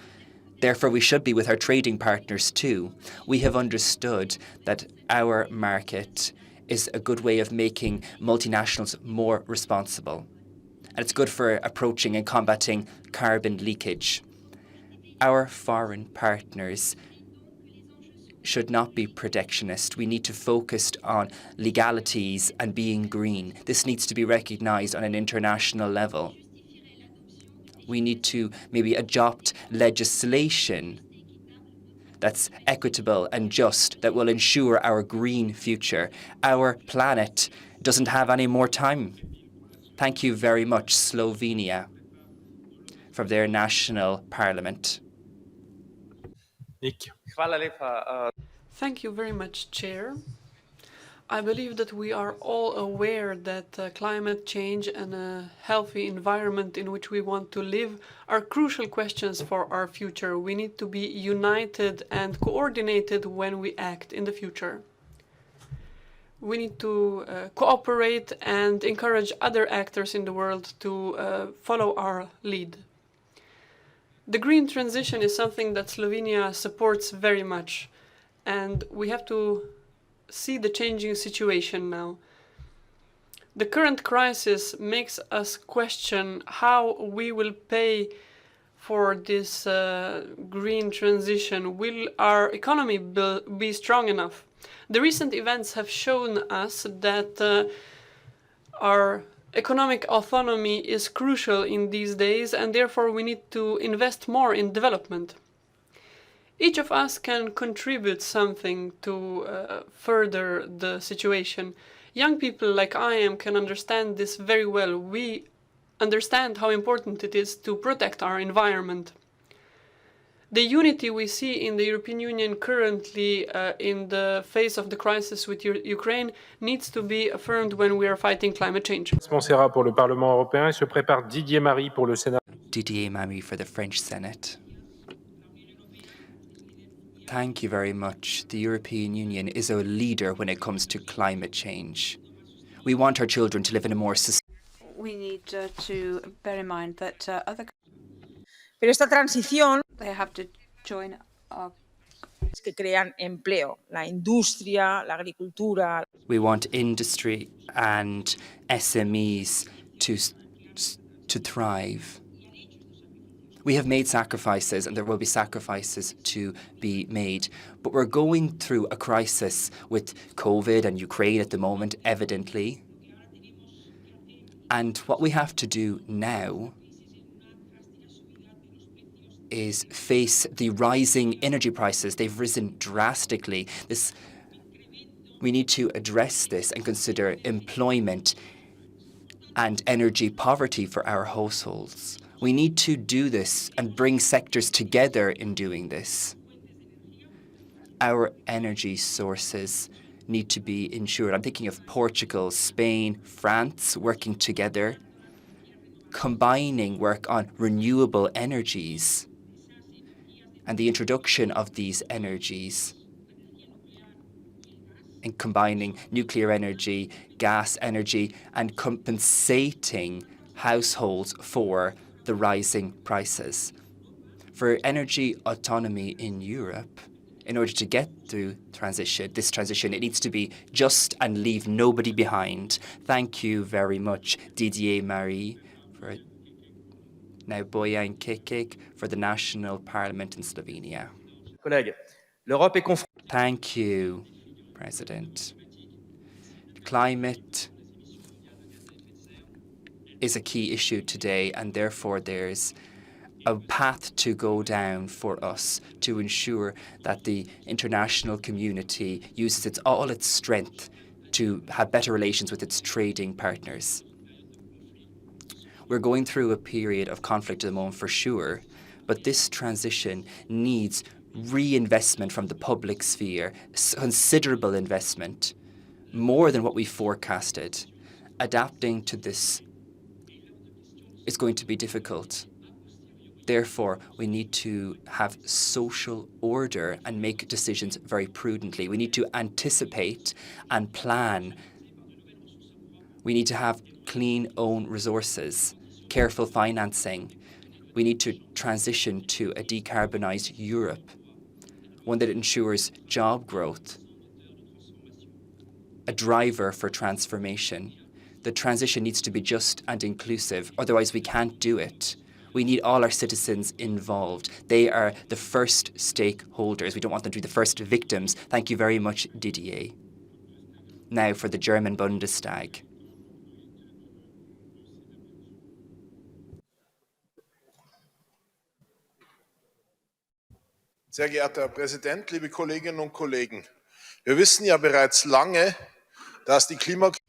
Therefore, we should be with our trading partners too. We have understood that our market is a good way of making multinationals more responsible. And it's good for approaching and combating carbon leakage. Our foreign partners should not be protectionist. We need to focus on legalities and being green. This needs to be recognized on an international level. We need to maybe adopt legislation that's equitable and just, that will ensure our green future. Our planet doesn't have any more time. Thank you very much, Slovenia, from their national parliament. Nick. Thank you very much, Chair. I believe that we are all aware that climate change and a healthy environment in which we want to live are crucial questions for our future. We need to be united and coordinated when we act in the future. We need to cooperate and encourage other actors in the world to follow our lead. The green transition is something that Slovenia supports very much, and we have to see the changing situation now. The current crisis makes us question how we will pay for this green transition. Will our economy be strong enough? The recent events have shown us that our economic autonomy is crucial in these days, and therefore we need to invest more in development. Each of us can contribute something to further the situation. Young people like I am can understand this very well. We understand how important it is to protect our environment. The unity we see in the European Union currently in the face of the crisis with Ukraine needs to be affirmed when we are fighting climate change. Montserrat pour le Parlement européen et se prépare Didier Marie pour le Sénat. Didier Marie for the French Senate. Thank you very much. The European Union is a leader when it comes to climate change. We want our children to live in a more We need to bear in mind that other Pero esta transición they have to join our que crean empleo, la industria, la agricultura. We want industry and SMEs to thrive. We have made sacrifices, and there will be sacrifices to be made. But we're going through a crisis with COVID and Ukraine at the moment, evidently. And what we have to do now is face the rising energy prices. They've risen drastically. We need to address this and consider employment and energy poverty for our households. We need to do this and bring sectors together in doing this. Our energy sources need to be ensured. I'm thinking of Portugal, Spain, France working together, combining work on renewable energies and the introduction of these energies, and combining nuclear energy, gas energy, and compensating households for the rising prices. For energy autonomy in Europe, in order to get through this transition, it needs to be just and leave nobody behind. Thank you very much, Didier Marie, for now Bojan Kekik for the National Parliament in Slovenia. Thank you, President. Climate is a key issue today, and therefore there's a path to go down for us to ensure that the international community uses all its strength to have better relations with its trading partners. We're going through a period of conflict at the moment for sure, but this transition needs reinvestment from the public sphere, considerable investment, more than what we forecasted. Adapting to this is going to be difficult. Therefore, we need to have social order and make decisions very prudently. We need to anticipate and plan. We need to have clean own resources, careful financing. We need to transition to a decarbonized Europe, one that ensures job growth, a driver for transformation. The transition needs to be just and inclusive, otherwise we can't do it. We need all our citizens involved. They are the first stakeholders. We don't want them to be the first victims. Thank you very much, Didier. Now for the German Bundestag. Sehr geehrter Herr Präsident, liebe Kolleginnen und Kollegen! Wir wissen ja bereits lange, dass die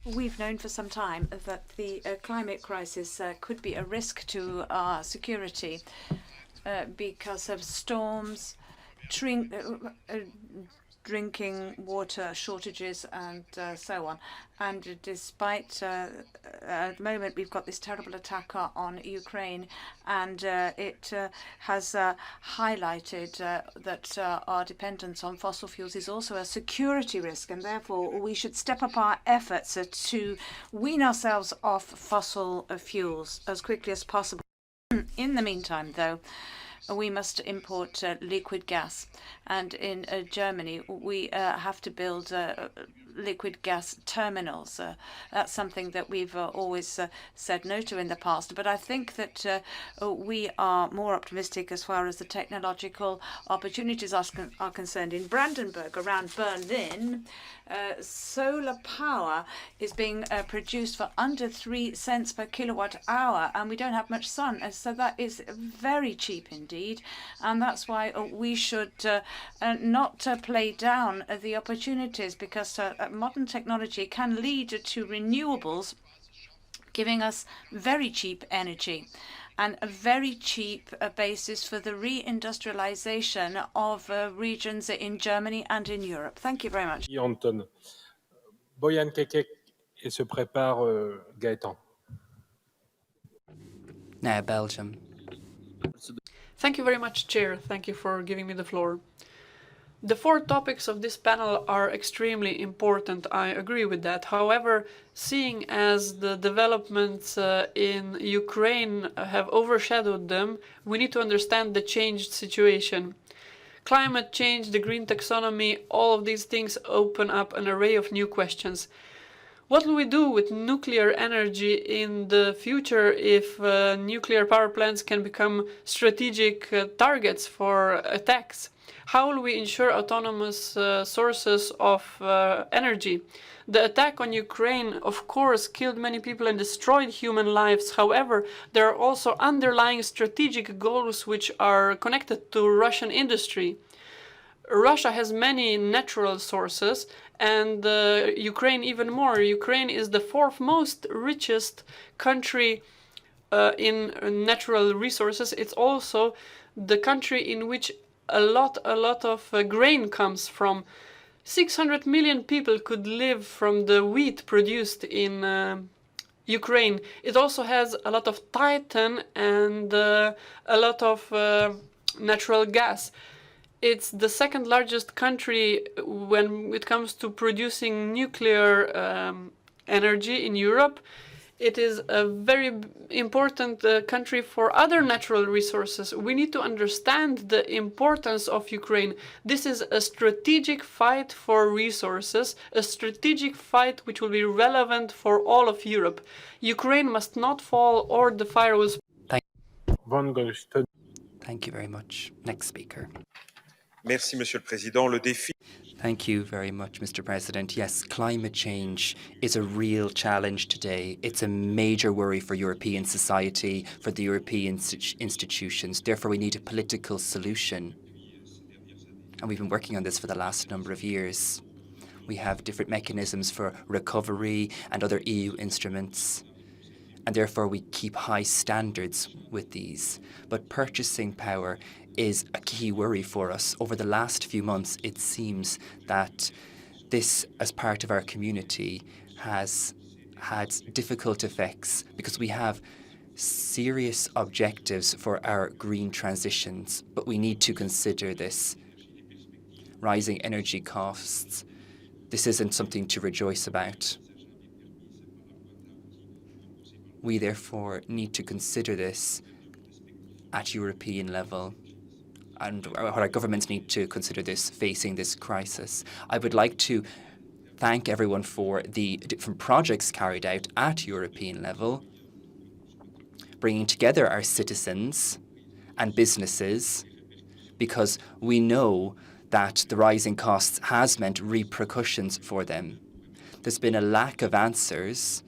We've known for some time that the climate crisis could be a risk to our security because of storms, drinking water shortages and so on. And despite at the moment we've got this terrible attack on Ukraine, and it has highlighted that our dependence on fossil fuels is also a security risk, and therefore we should step up our efforts to wean ourselves off fossil fuels as quickly as possible. In the meantime, though, we must import liquid gas, and in Germany we have to build liquid gas terminals. That's something that we've always said no to in the past, but I think that we are more optimistic as far as the technological opportunities are concerned. In Brandenburg, around Berlin, solar power is being produced for under 3 cents per kilowatt hour, and we don't have much sun, and so that is very cheap indeed, and that's why we should not play down the opportunities, because modern technology can lead to renewables, giving us very cheap energy and a very cheap basis for the reindustrialization of regions in Germany and in Europe. Thank you very much. Anton. Boyan Kekek, et se prépare Gaëtan. Now Belgium. Thank you very much, Chair. Thank you for giving me the floor. The 4 topics of this panel are extremely important. I agree with that. However, seeing as the developments in Ukraine have overshadowed them, we need to understand the changed situation. Climate change, the green taxonomy, all of these things open up an array of new questions. What will we do with nuclear energy in the future if nuclear power plants can become strategic targets for attacks? How will we ensure autonomous sources of energy? The attack on Ukraine, of course, killed many people and destroyed human lives. However, there are also underlying strategic goals which are connected to Russian industry. Russia has many natural sources, and Ukraine even more. Ukraine is the 4th most richest country in natural resources. It's also the country in which a lot of grain comes from. 600 million people could live from the wheat produced in Ukraine. It also has a lot of titan and a lot of natural gas. It's the 2nd largest country when it comes to producing nuclear energy in Europe. It is a very important country for other natural resources. We need to understand the importance of Ukraine. This is a strategic fight for resources, a strategic fight which will be relevant for all of Europe. Ukraine must not fall, or the fire will spread. Thank you very much. Next speaker. Merci, Monsieur le Président. Le défi. Thank you very much, Mr. President. Yes, climate change is a real challenge today. It's a major worry for European society, for the European institutions. Therefore, we need a political solution. And we've been working on this for the last number of years. We have different mechanisms for recovery and other EU instruments. And therefore, we keep high standards with these. But purchasing power is a key worry for us. Over the last few months, it seems that this, as part of our community, has had difficult effects because we have serious objectives for our green transitions, but we need to consider this. Rising energy costs, this isn't something to rejoice about. We therefore need to consider this at European level, and our governments need to consider this facing this crisis. I would like to thank everyone for the different projects carried out at European level, bringing together our citizens and businesses, because we know that the rising costs has meant repercussions for them. There's been a lack of answers.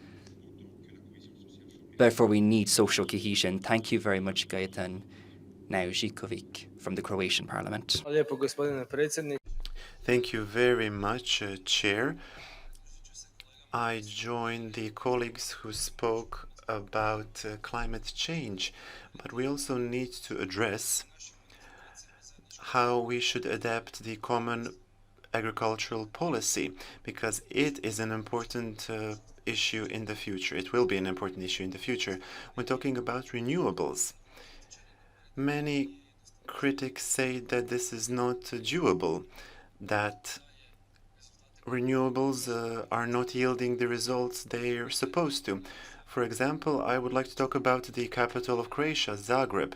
Therefore, we need social cohesion. Thank you very much, Gajetan. Now, Žikovic from the Croatian Parliament. Thank you very much, Chair. I join the colleagues who spoke about climate change, but we also need to address how we should adapt the common agricultural policy, because it is an important issue in the future. It will be an important issue in the future. When talking about renewables, many critics say that this is not doable, that renewables are not yielding the results they are supposed to. For example, I would like to talk about the capital of Croatia, Zagreb.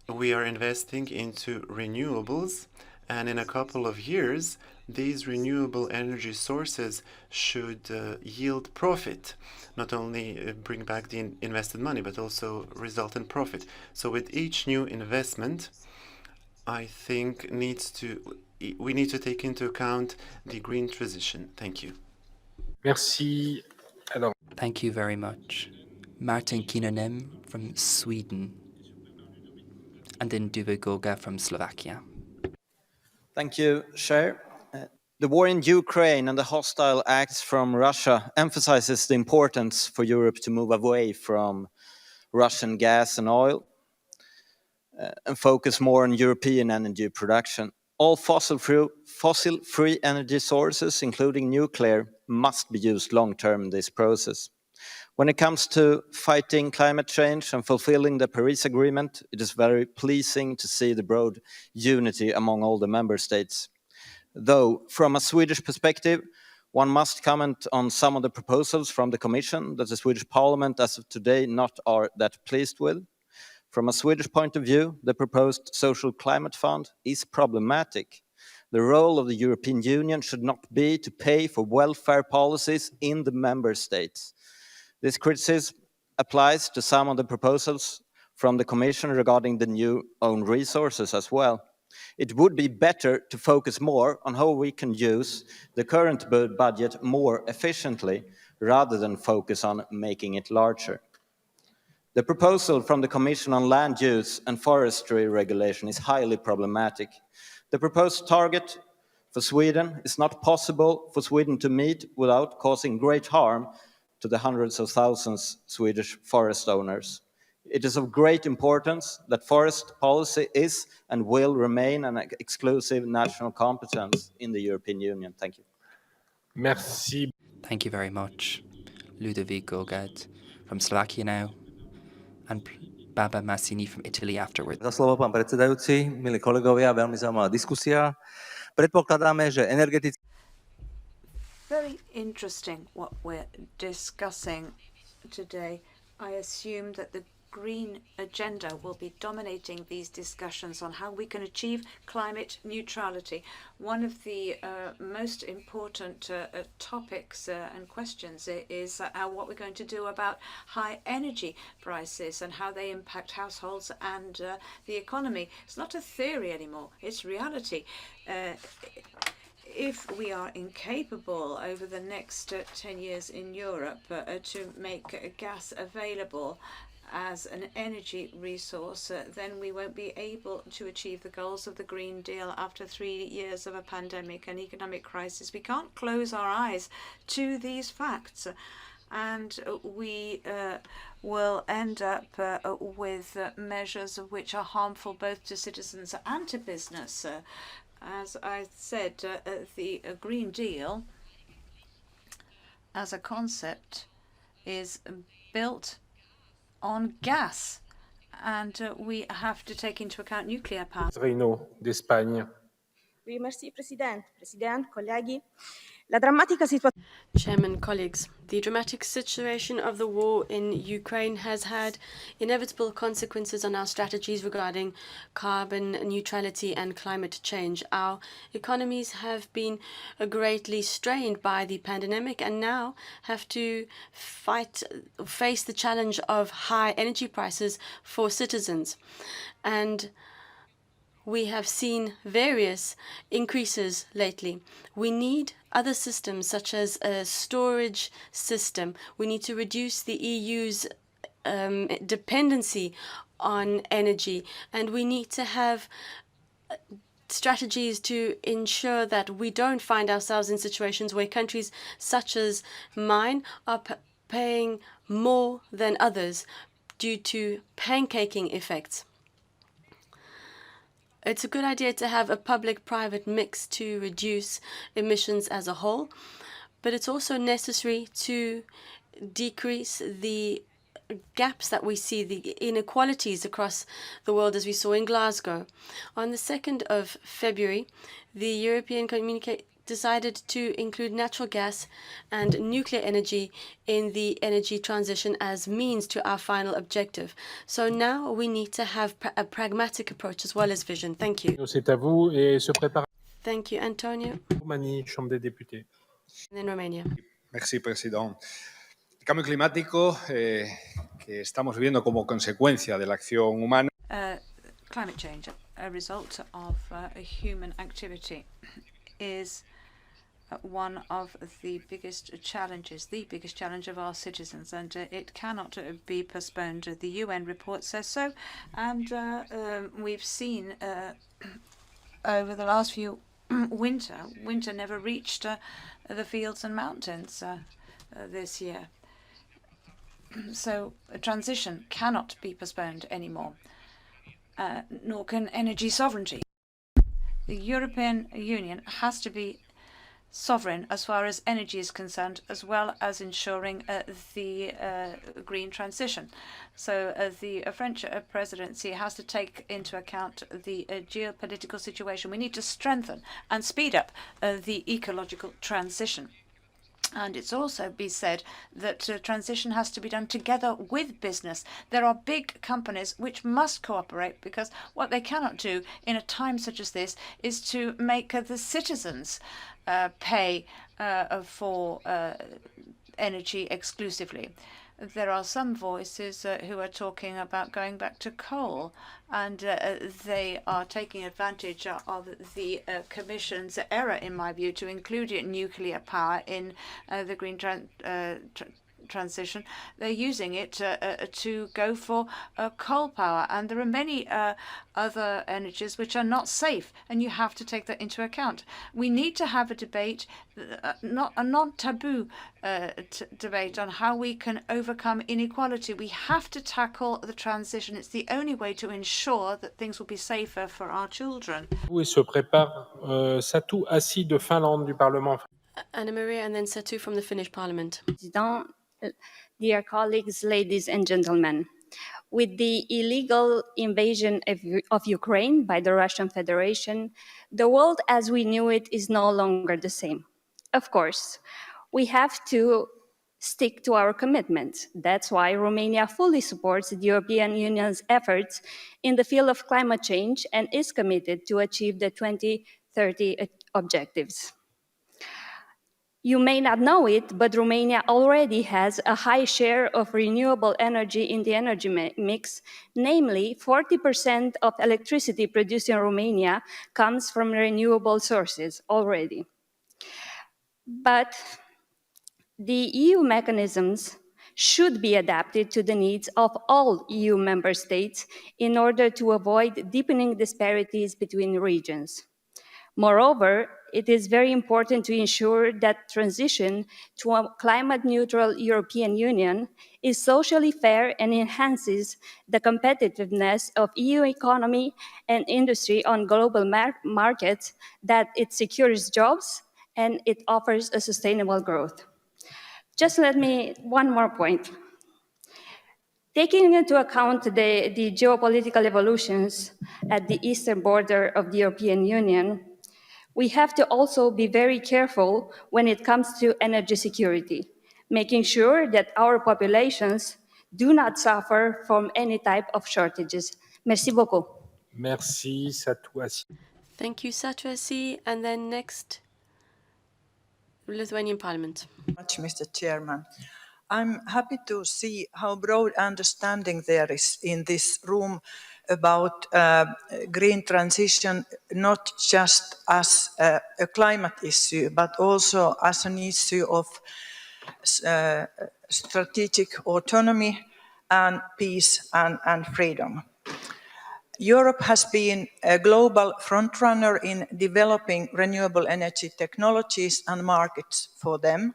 We are investing into renewables, and in a couple of years, these renewable energy sources should yield profit, not only bring back the invested money, but also result in profit. So with each new investment, I think we need to take into account the green transition. Thank you. Merci. Alors, Thank you very much. Martin Kinnunen from Sweden, and then Duve Goga from Slovakia. Thank you, Chair. The war in Ukraine and the hostile acts from Russia emphasizes the importance for Europe to move away from Russian gas and oil and focus more on European energy production. All fossil-free energy sources, including nuclear, must be used long-term in this process. When it comes to fighting climate change and fulfilling the Paris Agreement, it is very pleasing to see the broad unity among all the member states. Though, from a Swedish perspective, one must comment on some of the proposals from the Commission that the Swedish Parliament, as of today, not are that pleased with. From a Swedish point of view, the proposed social climate fund is problematic. The role of the European Union should not be to pay for welfare policies in the member states. This criticism applies to some of the proposals from the Commission regarding the new own resources as well. It would be better to focus more on how we can use the current budget more efficiently, rather than focus on making it larger. The proposal from the Commission on land use and forestry regulation is highly problematic. The proposed target for Sweden is not possible for Sweden to meet without causing great harm to the hundreds of thousands Swedish forest owners. It is of great importance that forest policy is and will remain an exclusive national competence in the European Union. Thank you. merci. Thank you very much. Ludovic Gogad from Slovakia now, and Baba Massini from Italy afterwards. Za slovo, pán predsedajúci, milí kolegovia, veľmi zaujímavá diskusia. Predpokladáme, že energetický... Very interesting what we're discussing today. I assume that the green agenda will be dominating these discussions on how we can achieve climate neutrality. One of the most important topics and questions is what we're going to do about high energy prices and how they impact households and the economy. It's not a theory anymore, it's reality. If we are incapable over the next 10 years in Europe to make gas available as an energy resource, then we won't be able to achieve the goals of the Green Deal after 3 years of a pandemic and economic crisis. We can't close our eyes to these facts, and we will end up with measures which are harmful both to citizens and to business. As I said, the Green Deal as a concept is built on gas, and we have to take into account nuclear power. Renaud d'Espagne. Oui, merci, Presidente, colleghi. La drammatica situazione. Chairman, colleagues, the dramatic situation of the war in Ukraine has had inevitable consequences on our strategies regarding carbon neutrality and climate change. Our economies have been greatly strained by the pandemic and now have to face the challenge of high energy prices for citizens. And we have seen various increases lately. We need other systems, such as a storage system. We need to reduce the EU's dependency on energy, and we need to have strategies to ensure that we don't find ourselves in situations where countries such as mine are paying more than others due to pancaking effects. It's a good idea to have a public-private mix to reduce emissions as a whole, but it's also necessary to decrease the gaps that we see, the inequalities across the world, as we saw in Glasgow. On the 2nd of February, the European Communique decided to include natural gas and nuclear energy in the energy transition as means to our final objective. So now we need to have a pragmatic approach as well as vision. Thank you. C'est à vous et se prépare. Thank you, Antonio. Roumanie, Chambre des députés. And then Romania. Merci, Presidente. El cambio climático que estamos viviendo como consecuencia de la acción humana. Climate change, a result of human activity, is one of the biggest challenge of our citizens, and it cannot be postponed. The UN report says so, and we've seen over the last few winter never reached the fields and mountains this year. So a transition cannot be postponed anymore, nor can energy sovereignty. The European Union has to be sovereign as far as energy is concerned, as well as ensuring the green transition. So the French presidency has to take into account the geopolitical situation. We need to strengthen and speed up the ecological transition. And it's also been said that transition has to be done together with business. There are big companies which must cooperate, because what they cannot do in a time such as this is to make the citizens pay for energy exclusively. There are some voices who are talking about going back to coal, and they are taking advantage of the Commission's error, in my view, to include nuclear power in the green transition. They're using it to go for coal power, and there are many other energies which are not safe, and you have to take that into account. We need to have a debate, not a non-taboo debate on how we can overcome inequality. We have to tackle the transition. It's the only way to ensure that things will be safer for our children. Oui, se prépare Satu Hassi de Finlande du Parlement. Anna Maria, and then Satu from the Finnish Parliament. Dear colleagues, ladies and gentlemen, with the illegal invasion of Ukraine by the Russian Federation, the world as we knew it is no longer the same. Of course, we have to stick to our commitments. That's why Romania fully supports the European Union's efforts in the field of climate change and is committed to achieve the 2030 objectives. You may not know it, but Romania already has a high share of renewable energy in the energy mix. Namely, 40% of electricity produced in Romania comes from renewable sources already. But the EU mechanisms should be adapted to the needs of all EU member states in order to avoid deepening disparities between regions. Moreover, it is very important to ensure that transition to a climate-neutral European Union is socially fair and enhances the competitiveness of EU economy and industry on global markets, that it secures jobs and it offers a sustainable growth. Just one more point. Taking into account the geopolitical evolutions at the eastern border of the European Union, We have to also be very careful when it comes to energy security, making sure that our populations do not suffer from any type of shortages. Merci beaucoup. Merci, Satouassi. Thank you, Satouassi. And then next, Lithuanian Parliament. Much, Mr. Chairman. I'm happy to see how broad understanding there is in this room about green transition, not just as a climate issue, but also as an issue of strategic autonomy and peace and freedom. Europe has been a global frontrunner in developing renewable energy technologies and markets for them.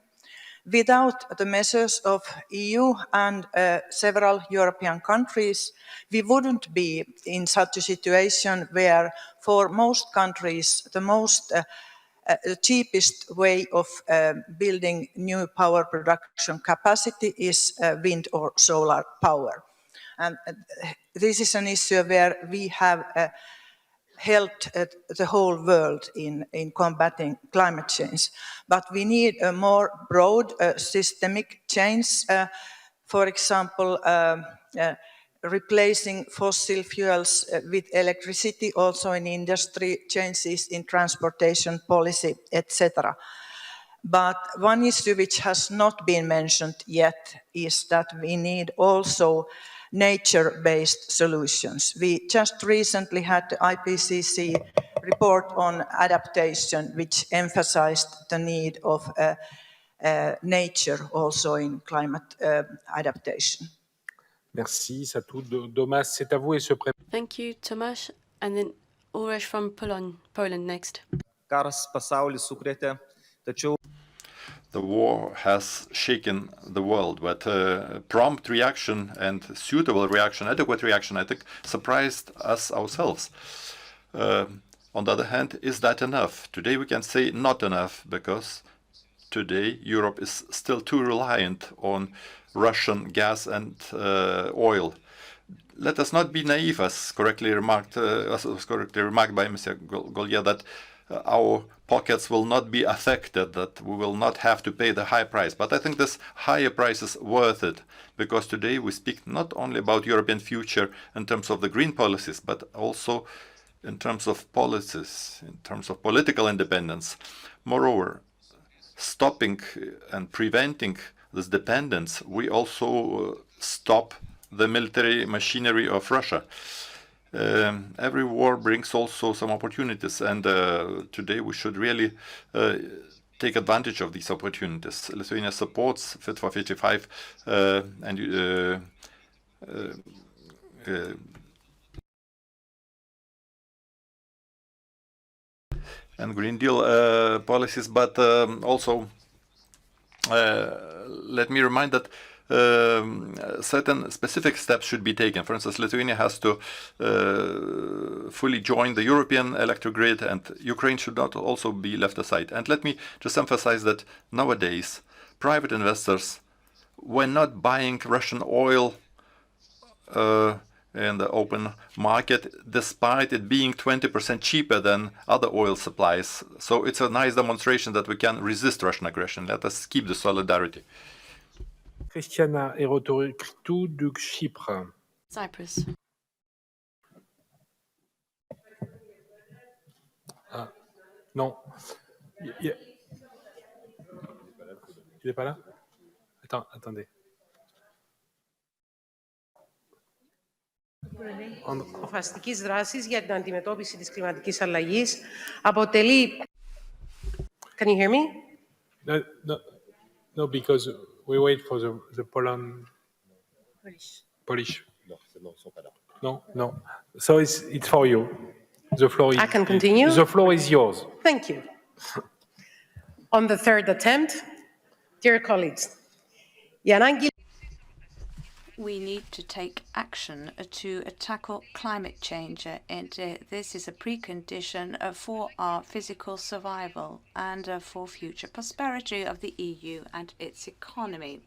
Without the measures of EU and several European countries, we wouldn't be in such a situation where, for most countries, the cheapest way of building new power production capacity is wind or solar power. And this is an issue where we have helped the whole world in combating climate change. But we need a more broad systemic change, for example, replacing fossil fuels with electricity, also in industry, changes in transportation policy, etc. But one issue which has not been mentioned yet is that we need also nature-based solutions. We just recently had the IPCC report on adaptation, which emphasized the need of nature also in climate adaptation. Merci, Satou. Domas, c'est à vous et se prépare. Thank you, Tomasz. And then Ulrich from Poland next. Karas pasaulį sukrėtė, tačiau the war has shaken the world, but prompt reaction and suitable reaction, adequate reaction, I think, surprised us ourselves. On the other hand, is that enough? Today we can say not enough, because today Europe is still too reliant on Russian gas and oil. Let us not be naive, as correctly remarked by Mr. Gollier, that our pockets will not be affected, that we will not have to pay the high price. But I think this higher price is worth it, because today we speak not only about European future in terms of the green policies, but also in terms of policies, in terms of political independence. Moreover, stopping and preventing this dependence, we also stop the military machinery of Russia. Every war brings also some opportunities, and today we should really take advantage of these opportunities. Lithuania supports Fit for 55 and Green Deal policies, but also let me remind that certain specific steps should be taken. For instance, Lithuania has to fully join the European electric grid, and Ukraine should not also be left aside. And let me just emphasize that nowadays, private investors were not buying Russian oil in the open market, despite it being 20% cheaper than other oil supplies. So it's a nice demonstration that we can resist Russian aggression. Let us keep the solidarity. Christiana Erotoritou de Chypre. Cyprus. Ah, non. Il n'est pas là? Attendez. Αποφασιστικής δράσης για την αντιμετώπιση της κλιματικής αλλαγής αποτελεί... Can you hear me? No, because we wait for the Polish. No. So it's for you. The floor is... I can continue? The floor is yours. Thank you. On the third attempt, dear colleagues, we need to take action to tackle climate change, and this is a precondition for our physical survival and for future prosperity of the EU and its economy.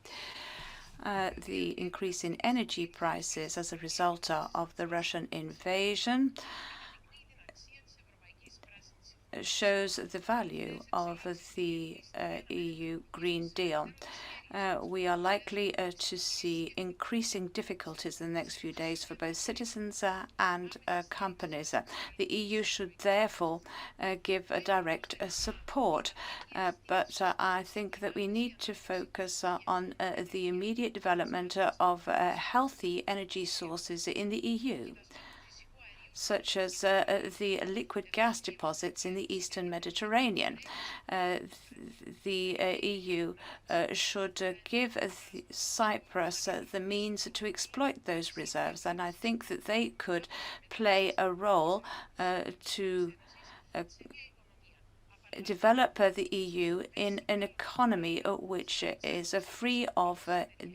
The increase in energy prices as a result of the Russian invasion shows the value of the EU Green Deal. We are likely to see increasing difficulties in the next few days for both citizens and companies. The EU should therefore give a direct support, but I think that we need to focus on the immediate development of healthy energy sources in the EU, such as the liquid gas deposits in the Eastern Mediterranean. The EU should give Cyprus the means to exploit those reserves, and I think that they could play a role to develop the EU in an economy which is free of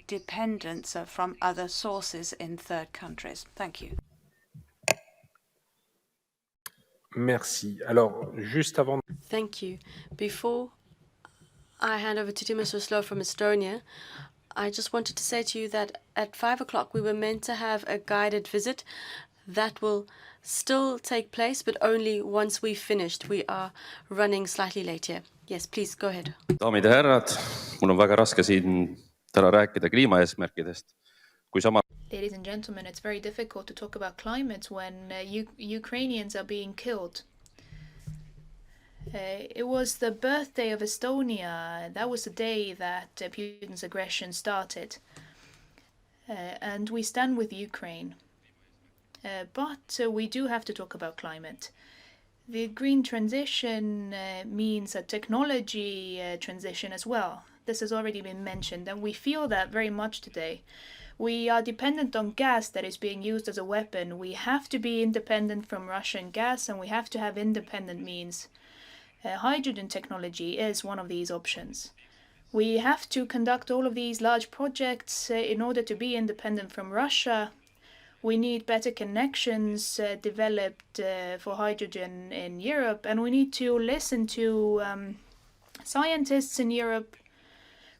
dependence from other sources in third countries. Thank you. Merci. Alors, juste avant... Thank you. Before I hand over to Timoslav from Estonia, I just wanted to say to you that at 5 o'clock we were meant to have a guided visit. That will still take place, but only once we've finished. We are running slightly late here. Yes, please, go ahead. Daamid ja härrad, mul on väga raske siin täna rääkida kliimaeesmärkidest, kui sama... Ladies and gentlemen, it's very difficult to talk about climate when Ukrainians are being killed. It was the birthday of Estonia. That was the day that Putin's aggression started. And we stand with Ukraine. But we do have to talk about climate. The green transition means a technology transition as well. This has already been mentioned, and we feel that very much today. We are dependent on gas that is being used as a weapon. We have to be independent from Russian gas, and we have to have independent means. Hydrogen technology is one of these options. We have to conduct all of these large projects in order to be independent from Russia. We need better connections developed for hydrogen in Europe, and we need to listen to scientists in Europe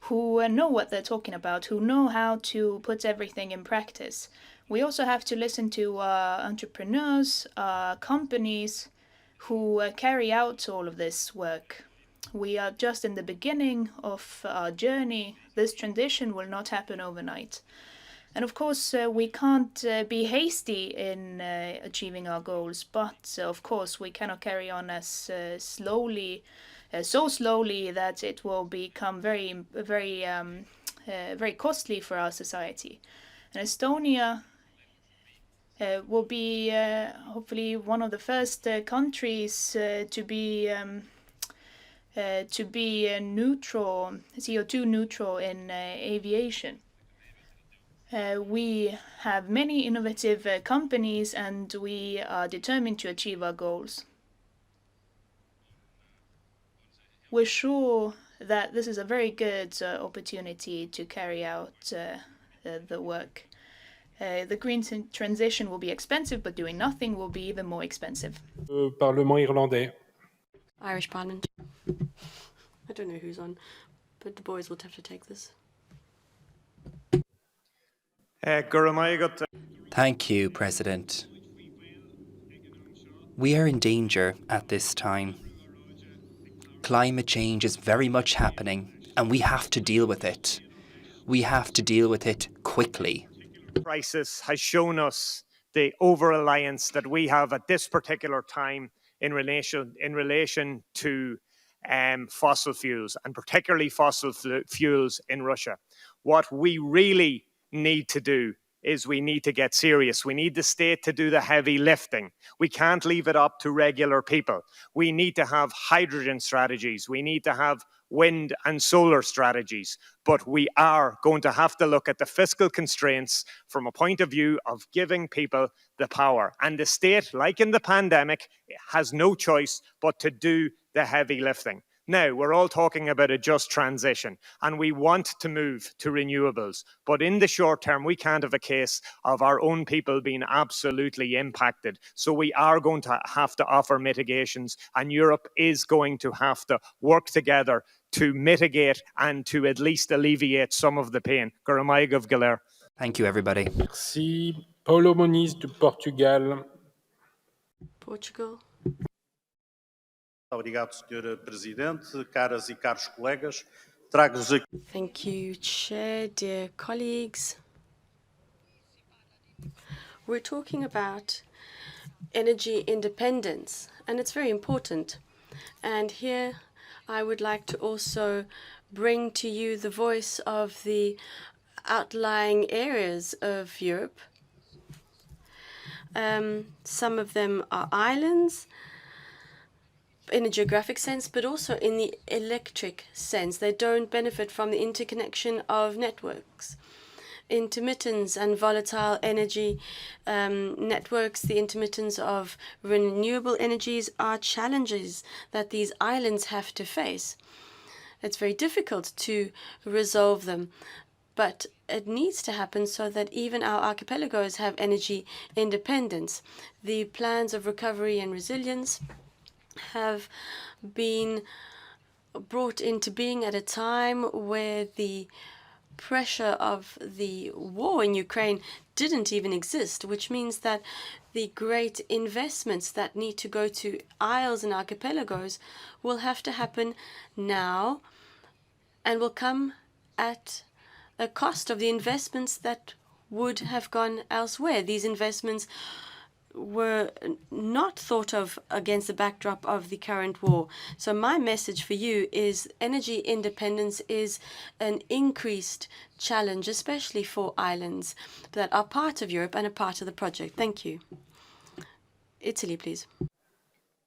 who know what they're talking about, who know how to put everything in practice. We also have to listen to entrepreneurs, companies who carry out all of this work. We are just in the beginning of our journey. This transition will not happen overnight. And of course, we can't be hasty in achieving our goals, but of course, we cannot carry on as slowly, so slowly that it will become very costly for our society. And Estonia will be hopefully one of the first countries to be neutral, CO2 neutral in aviation. We have many innovative companies, and we are determined to achieve our goals. We're sure that this is a very good opportunity to carry out the work. The green transition will be expensive, but doing nothing will be even more expensive. Parlement irlandais. Irish Parliament. I don't know who's on, but the boys will have to take this. Thank you, President. We are in danger at this time. Climate change is very much happening, and we have to deal with it. We have to deal with it quickly. Crisis has shown us the over-reliance that we have at this particular time in relation to fossil fuels, and particularly fossil fuels in Russia. What we really need to do is we need to get serious. We need the state to do the heavy lifting. We can't leave it up to regular people. We need to have hydrogen strategies. We need to have wind and solar strategies. But we are going to have to look at the fiscal constraints from a point of view of giving people the power. And the state, like in the pandemic, has no choice but to do the heavy lifting. Now, we're all talking about a just transition, and we want to move to renewables. But in the short term, we can't have a case of our own people being absolutely impacted. So we are going to have to offer mitigations, and Europe is going to have to work together to mitigate and to at least alleviate some of the pain. Thank you, everybody. Merci. Paulo Moniz de Portugal. Portugal. Obrigado, Sr. Presidente, caras e caros colegas. Trago-vos aqui. Thank you, Chair, dear colleagues. We're talking about energy independence, and it's very important. And here I would like to also bring to you the voice of the outlying areas of Europe. Some of them are islands in a geographic sense, but also in the electric sense. They don't benefit from the interconnection of networks. Intermittence and volatile energy networks, the intermittence of renewable energies are challenges that these islands have to face. It's very difficult to resolve them, but it needs to happen so that even our archipelagos have energy independence. The plans of recovery and resilience have been brought into being at a time where the pressure of the war in Ukraine didn't even exist, which means that the great investments that need to go to isles and archipelagos will have to happen now and will come at a cost of the investments that would have gone elsewhere. These investments were not thought of against the backdrop of the current war. So my message for you is energy independence is an increased challenge, especially for islands that are part of Europe and a part of the project. Thank you. Italy, please.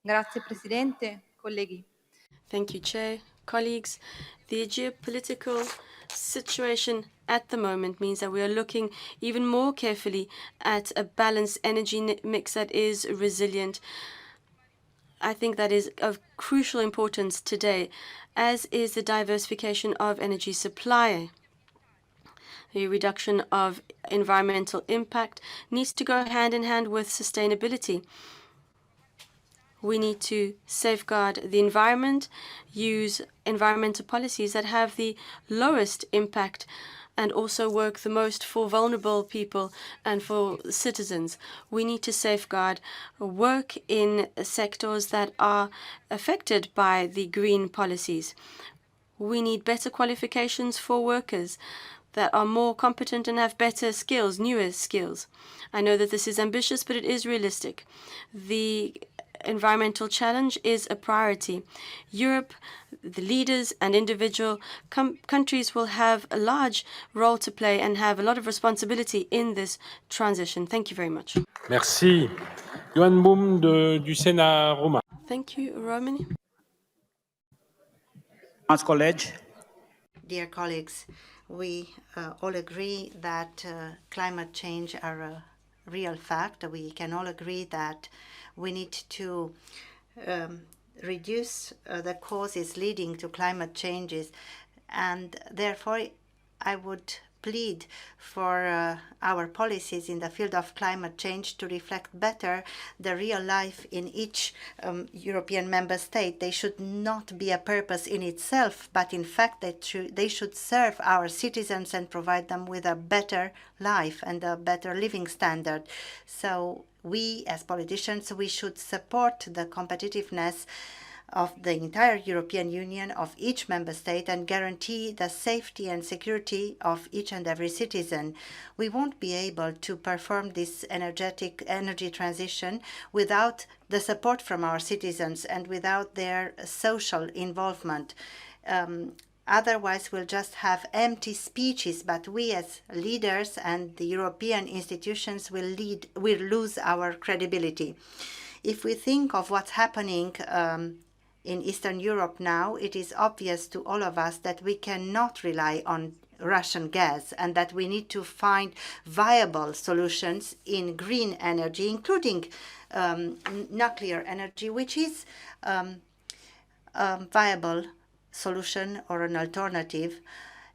Grazie Presidente, colleghi. Thank you, Chair. Colleagues, the geopolitical situation at the moment means that we are looking even more carefully at a balanced energy mix that is resilient. I think that is of crucial importance today, as is the diversification of energy supply. The reduction of environmental impact needs to go hand in hand with sustainability. We need to safeguard the environment, use environmental policies that have the lowest impact, and also work the most for vulnerable people and for citizens. We need to safeguard work in sectors that are affected by the green policies. We need better qualifications for workers that are more competent and have better skills, newer skills. I know that this is ambitious, but it is realistic. The environmental challenge is a priority. Europe, the leaders and individual countries will have a large role to play and have a lot of responsibility in this transition. Thank you very much. Merci. Johan Boum du Sénat roumain. Thank you, Romani. Dear colleagues, we all agree that climate change are a real fact. We can all agree that we need to reduce the causes leading to climate changes, and therefore I would plead for our policies in the field of climate change to reflect better the real life in each European member state. They should not be a purpose in itself, but in fact they should serve our citizens and provide them with a better life and a better living standard. So we as politicians, we should support the competitiveness of the entire European Union, of each member state, and guarantee the safety and security of each and every citizen. We won't be able to perform this energy transition without the support from our citizens and without their social involvement. Otherwise, we'll just have empty speeches, but we as leaders and the European institutions will lose our credibility. If we think of what's happening in Eastern Europe now, it is obvious to all of us that we cannot rely on Russian gas and that we need to find viable solutions in green energy, including nuclear energy, which is a viable solution or an alternative,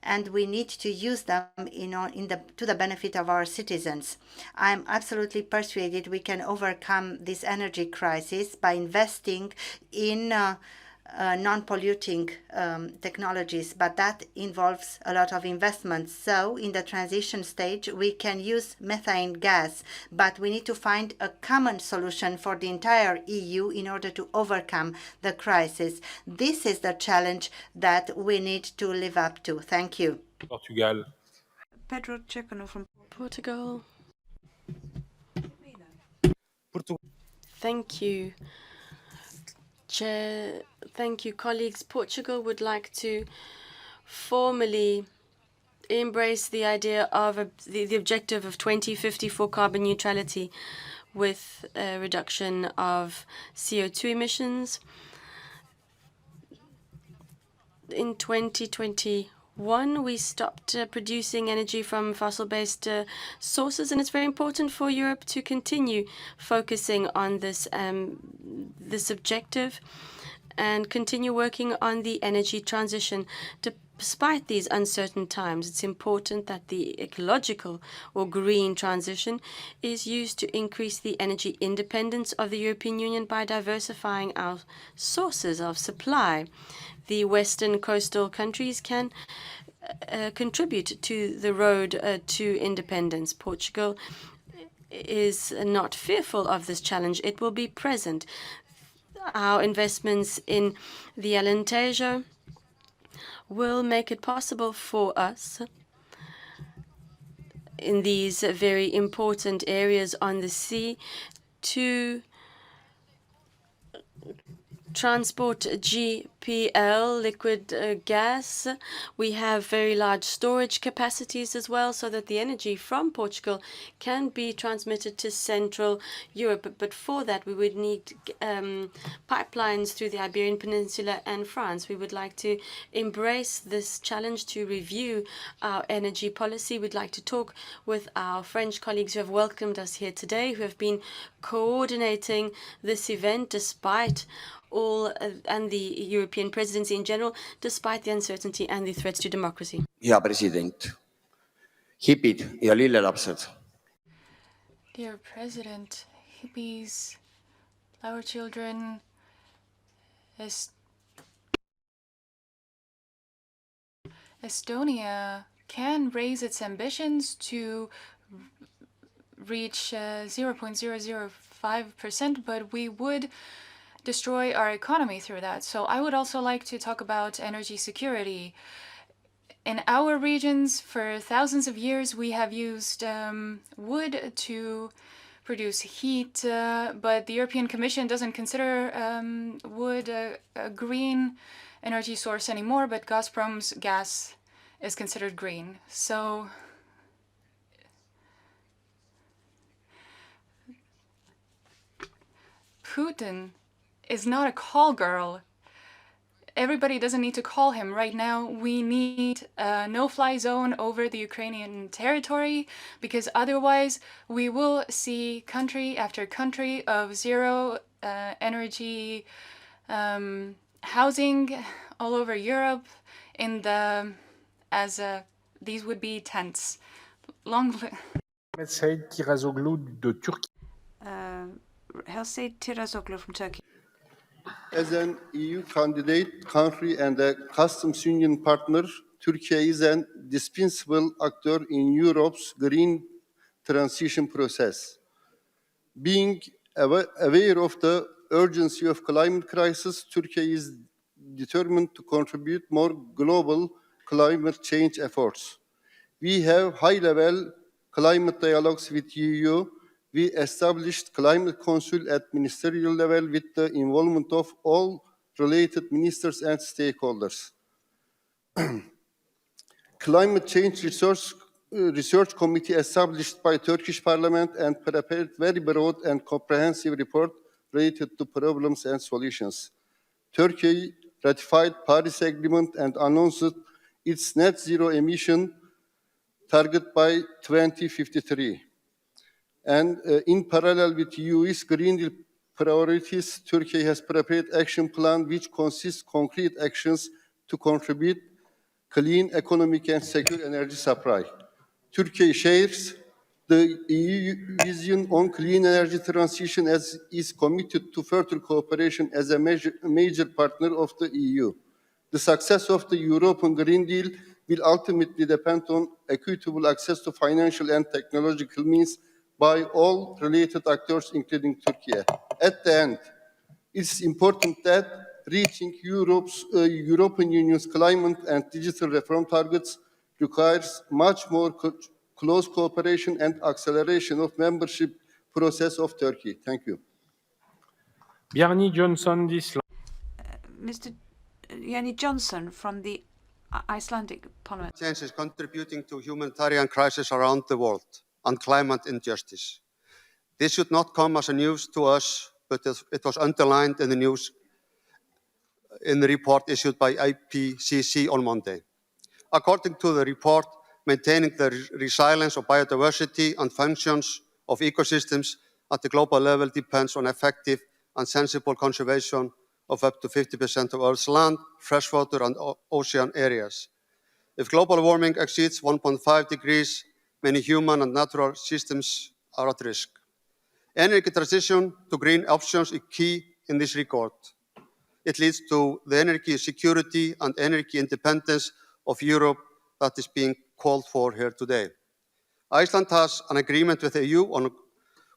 and we need to use them to the benefit of our citizens. I'm absolutely persuaded we can overcome this energy crisis by investing in non-polluting technologies, but that involves a lot of investments. So in the transition stage, we can use methane gas, but we need to find a common solution for the entire EU in order to overcome the crisis. This is the challenge that we need to live up to. Thank you. Portugal. Pedro Checano from Portugal. Thank you, Chair. Thank you, colleagues. Portugal would like to formally embrace the idea of the objective of 2050 for carbon neutrality with a reduction of CO2 emissions. In 2021, we stopped producing energy from fossil-based sources, and it's very important for Europe to continue focusing on this objective and continue working on the energy transition. Despite these uncertain times, it's important that the ecological or green transition is used to increase the energy independence of the European Union by diversifying our sources of supply. The Western coastal countries can contribute to the road to independence. Portugal is not fearful of this challenge. It will be present. Our investments in the Alentejo will make it possible for us in these very important areas on the sea to transport GPL, liquid gas. We have very large storage capacities as well, so that the energy from Portugal can be transmitted to Central Europe. But for that, we would need pipelines through the Iberian Peninsula and France. We would like to embrace this challenge to review our energy policy. We'd like to talk with our French colleagues who have welcomed us here today, who have been coordinating this event despite all and the European presidency in general, despite the uncertainty and the threats to democracy. Hea president, hipid ja lillelapsed. Dear President, hippies, flower children, Estonia can raise its ambitions to reach 0.005%, but we would destroy our economy through that. So I would also like to talk about energy security. In our regions, for thousands of years, we have used wood to produce heat, but the European Commission doesn't consider wood a green energy source anymore, but Gazprom's gas is considered green. So Putin is not a call girl. Everybody doesn't need to call him right now. We need a no-fly zone over the Ukrainian territory, because otherwise we will see country after country of zero energy housing all over Europe in the these would be tents. Helsey Tirazoglu from Turkey. As an EU candidate country and a customs union partner, Turkey is an indispensable actor in Europe's green transition process. Being aware of the urgency of climate crisis, Turkey is determined to contribute more global climate change efforts. We have high-level climate dialogues with EU. We established Climate Council at ministerial level with the involvement of all related ministers and stakeholders. Climate Change Research Committee established by Turkish Parliament and prepared very broad and comprehensive report related to problems and solutions. Turkey ratified Paris Agreement and announced its net zero emission target by 2053. And in parallel with EU's Green Deal priorities, Turkey has prepared action plan which consists concrete actions to contribute clean, economic and secure energy supply. Turkey shares The EU vision on clean energy transition is committed to further cooperation as a major partner of the EU. The success of the European Green Deal will ultimately depend on equitable access to financial and technological means by all related actors, including Turkey. At the end, it's important that reaching European Union's climate and digital reform targets requires much more close cooperation and acceleration of membership process of Turkey. Thank you. Bjarni Johnson, Mr. Yanni Johnson from the Icelandic Parliament. Change is contributing to humanitarian crisis around the world and climate injustice. This should not come as a news to us, but it was underlined in the news in the report issued by IPCC on Monday. According to the report, maintaining the resilience of biodiversity and functions of ecosystems at the global level depends on effective and sensible conservation of up to 50% of Earth's land, freshwater, and ocean areas. If global warming exceeds 1.5 degrees, many human and natural systems are at risk. Energy transition to green options is key in this regard. It leads to the energy security and energy independence of Europe that is being called for here today. Iceland has an agreement with the EU on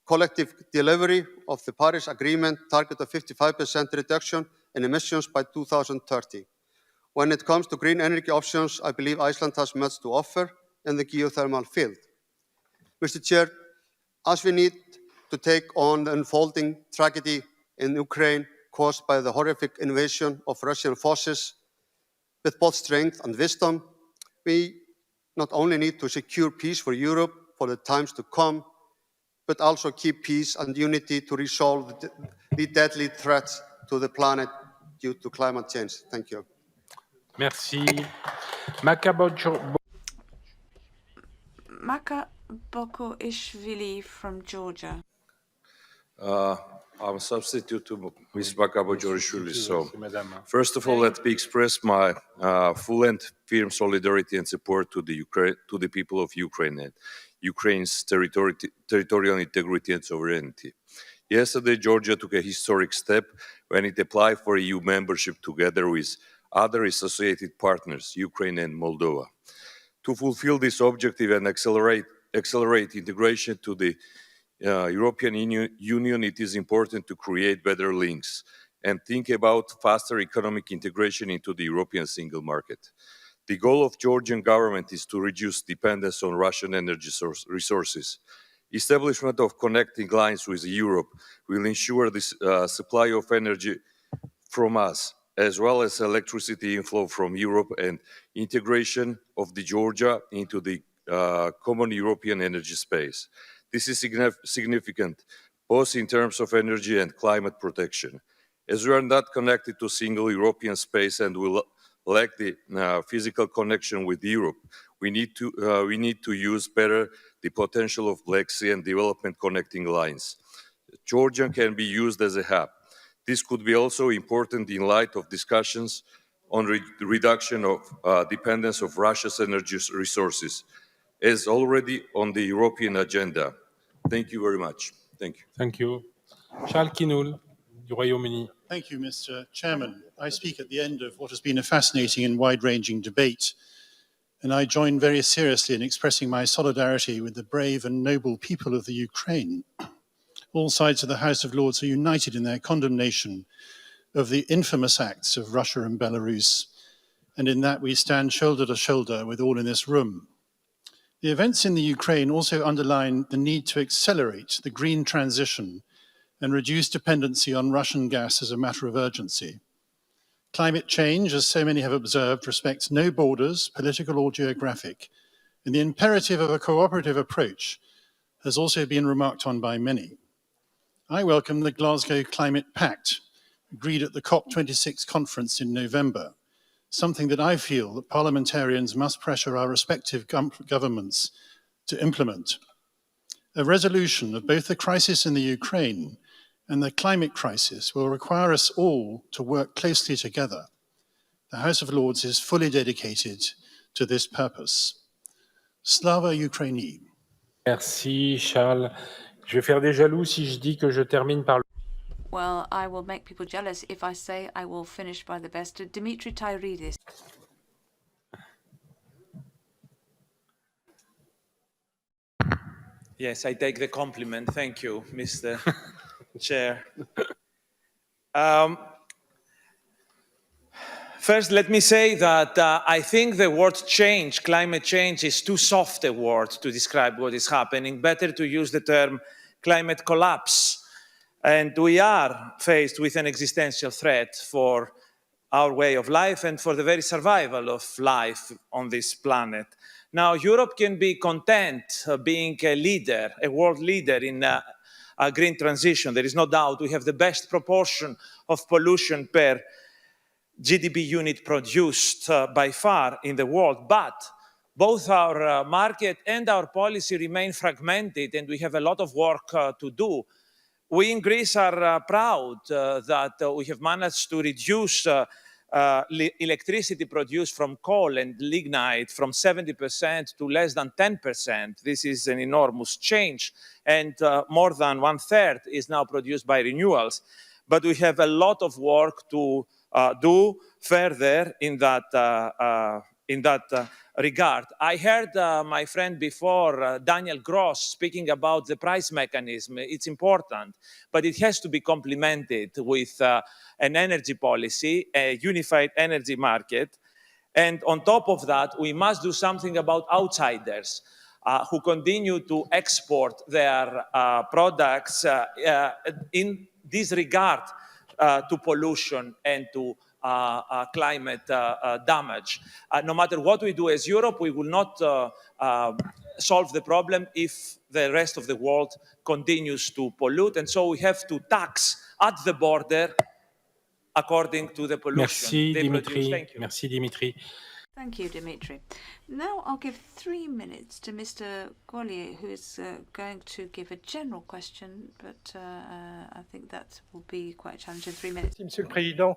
collective delivery of the Paris Agreement target of 55% reduction in emissions by 2030. When it comes to green energy options, I believe Iceland has much to offer in the geothermal field. Mr. Chair, as we need to take on the unfolding tragedy in Ukraine caused by the horrific invasion of Russian forces with both strength and wisdom, we not only need to secure peace for Europe for the times to come, but also keep peace and unity to resolve the deadly threats to the planet due to climate change. Thank you. Merci. Maka Boko-Ishvili from Georgia. I'm a substitute to Ms. Bakabo-Jorishvili. So, first of all, let me express my full and firm solidarity and support to the people of Ukraine and Ukraine's territorial integrity and sovereignty. Yesterday, Georgia took a historic step when it applied for EU membership together with other associated partners, Ukraine and Moldova. To fulfill this objective and accelerate integration to the European Union, it is important to create better links and think about faster economic integration into the European single market. The goal of Georgian government is to reduce dependence on Russian energy resources. Establishment of connecting lines with Europe will ensure the supply of energy from us, as well as electricity inflow from Europe and integration of the Georgia into the common European energy space. This is significant, both in terms of energy and climate protection. As we are not connected to single European space and will lack the physical connection with Europe, we need to use better the potential of Black Sea and development connecting lines. Georgia can be used as a hub. This could be also important in light of discussions on reduction of dependence of Russia's energy resources, as already on the European agenda. Thank you very much. Thank you. Thank you. Charles Kinoul, du Royaume-Uni. Thank you, Mr. Chairman. I speak at the end of what has been a fascinating and wide-ranging debate, and I join very seriously in expressing my solidarity with the brave and noble people of the Ukraine. All sides of the House of Lords are united in their condemnation of the infamous acts of Russia and Belarus, and in that we stand shoulder to shoulder with all in this room. The events in the Ukraine also underline the need to accelerate the green transition and reduce dependency on Russian gas as a matter of urgency. Climate change, as so many have observed, respects no borders, political or geographic, and the imperative of a cooperative approach has also been remarked on by many. I welcome the Glasgow Climate Pact, agreed at the COP26 conference in November, something that I feel that parliamentarians must pressure our respective governments to implement. A resolution of both the crisis in the Ukraine and the climate crisis will require us all to work closely together. The House of Lords is fully dedicated to this purpose. Slava Ukraini. Merci, Charles. Je vais faire des jaloux si je dis que je termine par le... Well, I will make people jealous if I say I will finish by the best. Dimitri Tyridis. Yes, I take the compliment. Thank you, Mr. Chair. First, let me say that I think the word change, climate change, is too soft a word to describe what is happening. Better to use the term climate collapse. And we are faced with an existential threat for our way of life and for the very survival of life on this planet. Now, Europe can be content being a leader, a world leader in a green transition. There is no doubt we have the best proportion of pollution per GDP unit produced by far in the world, but both our market and our policy remain fragmented, and we have a lot of work to do. We in Greece are proud that we have managed to reduce electricity produced from coal and lignite from 70% to less than 10%. This is an enormous change, and more than 1/3 is now produced by renewals. But we have a lot of work to do further in that regard. I heard my friend before, Daniel Gross, speaking about the price mechanism. It's important, but it has to be complemented with an energy policy, a unified energy market. And on top of that, we must do something about outsiders who continue to export their products in disregard to pollution and to climate damage. No matter what we do as Europe, we will not solve the problem if the rest of the world continues to pollute. And so we have to tax at the border according to the pollution they produce. Thank you. Merci, Dimitri. Thank you, Dimitri. Now I'll give 3 minutes to Mr. Collier, who is going to give a general question, but I think that will be quite challenging. 3 minutes. Monsieur le Président.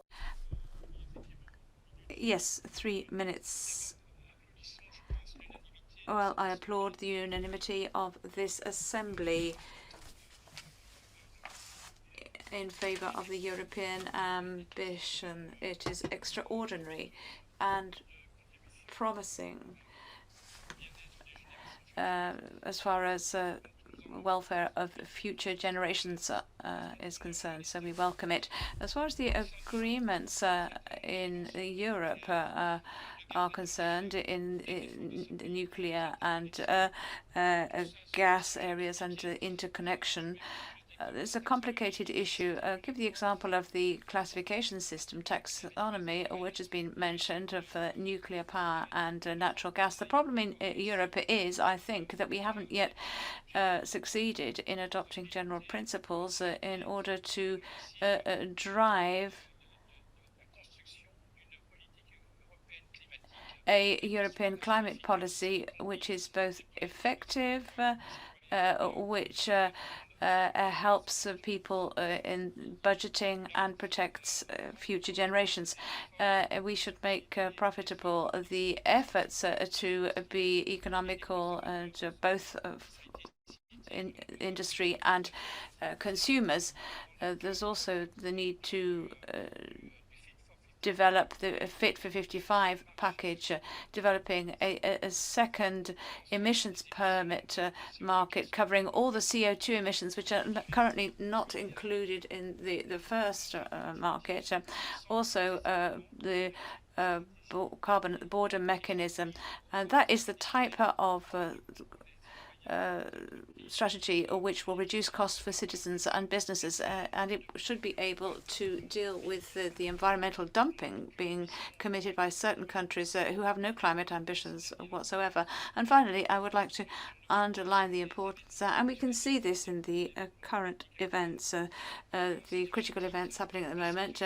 Yes, 3 minutes. Well, I applaud the unanimity of this assembly in favor of the European ambition. It is extraordinary and promising as far as welfare of future generations is concerned, so we welcome it. As far as the agreements in Europe are concerned in nuclear and gas areas and interconnection, there's a complicated issue. I'll give the example of the classification system, taxonomy, which has been mentioned, of nuclear power and natural gas. The problem in Europe is, I think, that we haven't yet succeeded in adopting general principles in order to drive a European climate policy which is both effective, which helps people in budgeting and protects future generations. We should make profitable the efforts to be economical to both in industry and consumers. There's also the need to develop the Fit for 55 package, developing a second emissions permit market covering all the CO2 emissions, which are currently not included in the first market. Also, the carbon border mechanism, and that is the type of strategy which will reduce costs for citizens and businesses, and it should be able to deal with the environmental dumping being committed by certain countries who have no climate ambitions whatsoever. And finally, I would like to underline the importance, and we can see this in the current events, the critical events happening at the moment,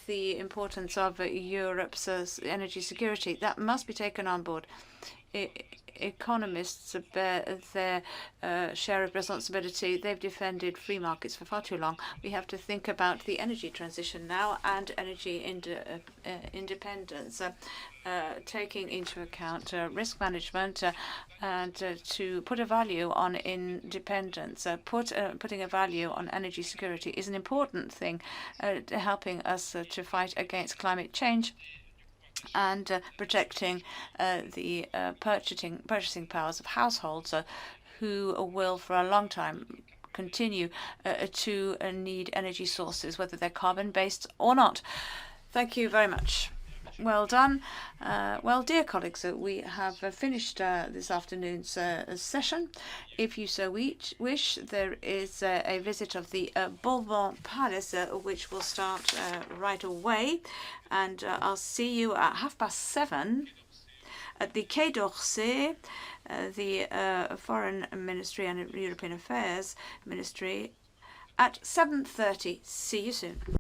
the importance of Europe's energy security. That must be taken on board. Economists bear their share of responsibility. They've defended free markets for far too long. We have to think about the energy transition now and energy independence. taking into account risk management and to put a value on independence. Putting a value on energy security is an important thing, helping us to fight against climate change and protecting the purchasing powers of households who will for a long time continue to need energy sources, whether they're carbon-based or not. Thank you very much. Well done. Well, dear colleagues, we have finished this afternoon's session. If you so wish, there is a visit of the Bourbon Palace, which will start right away. And I'll see you at 7:30 at the Quai d'Orsay, the Foreign Ministry and European Affairs Ministry, at 7:30. See you soon.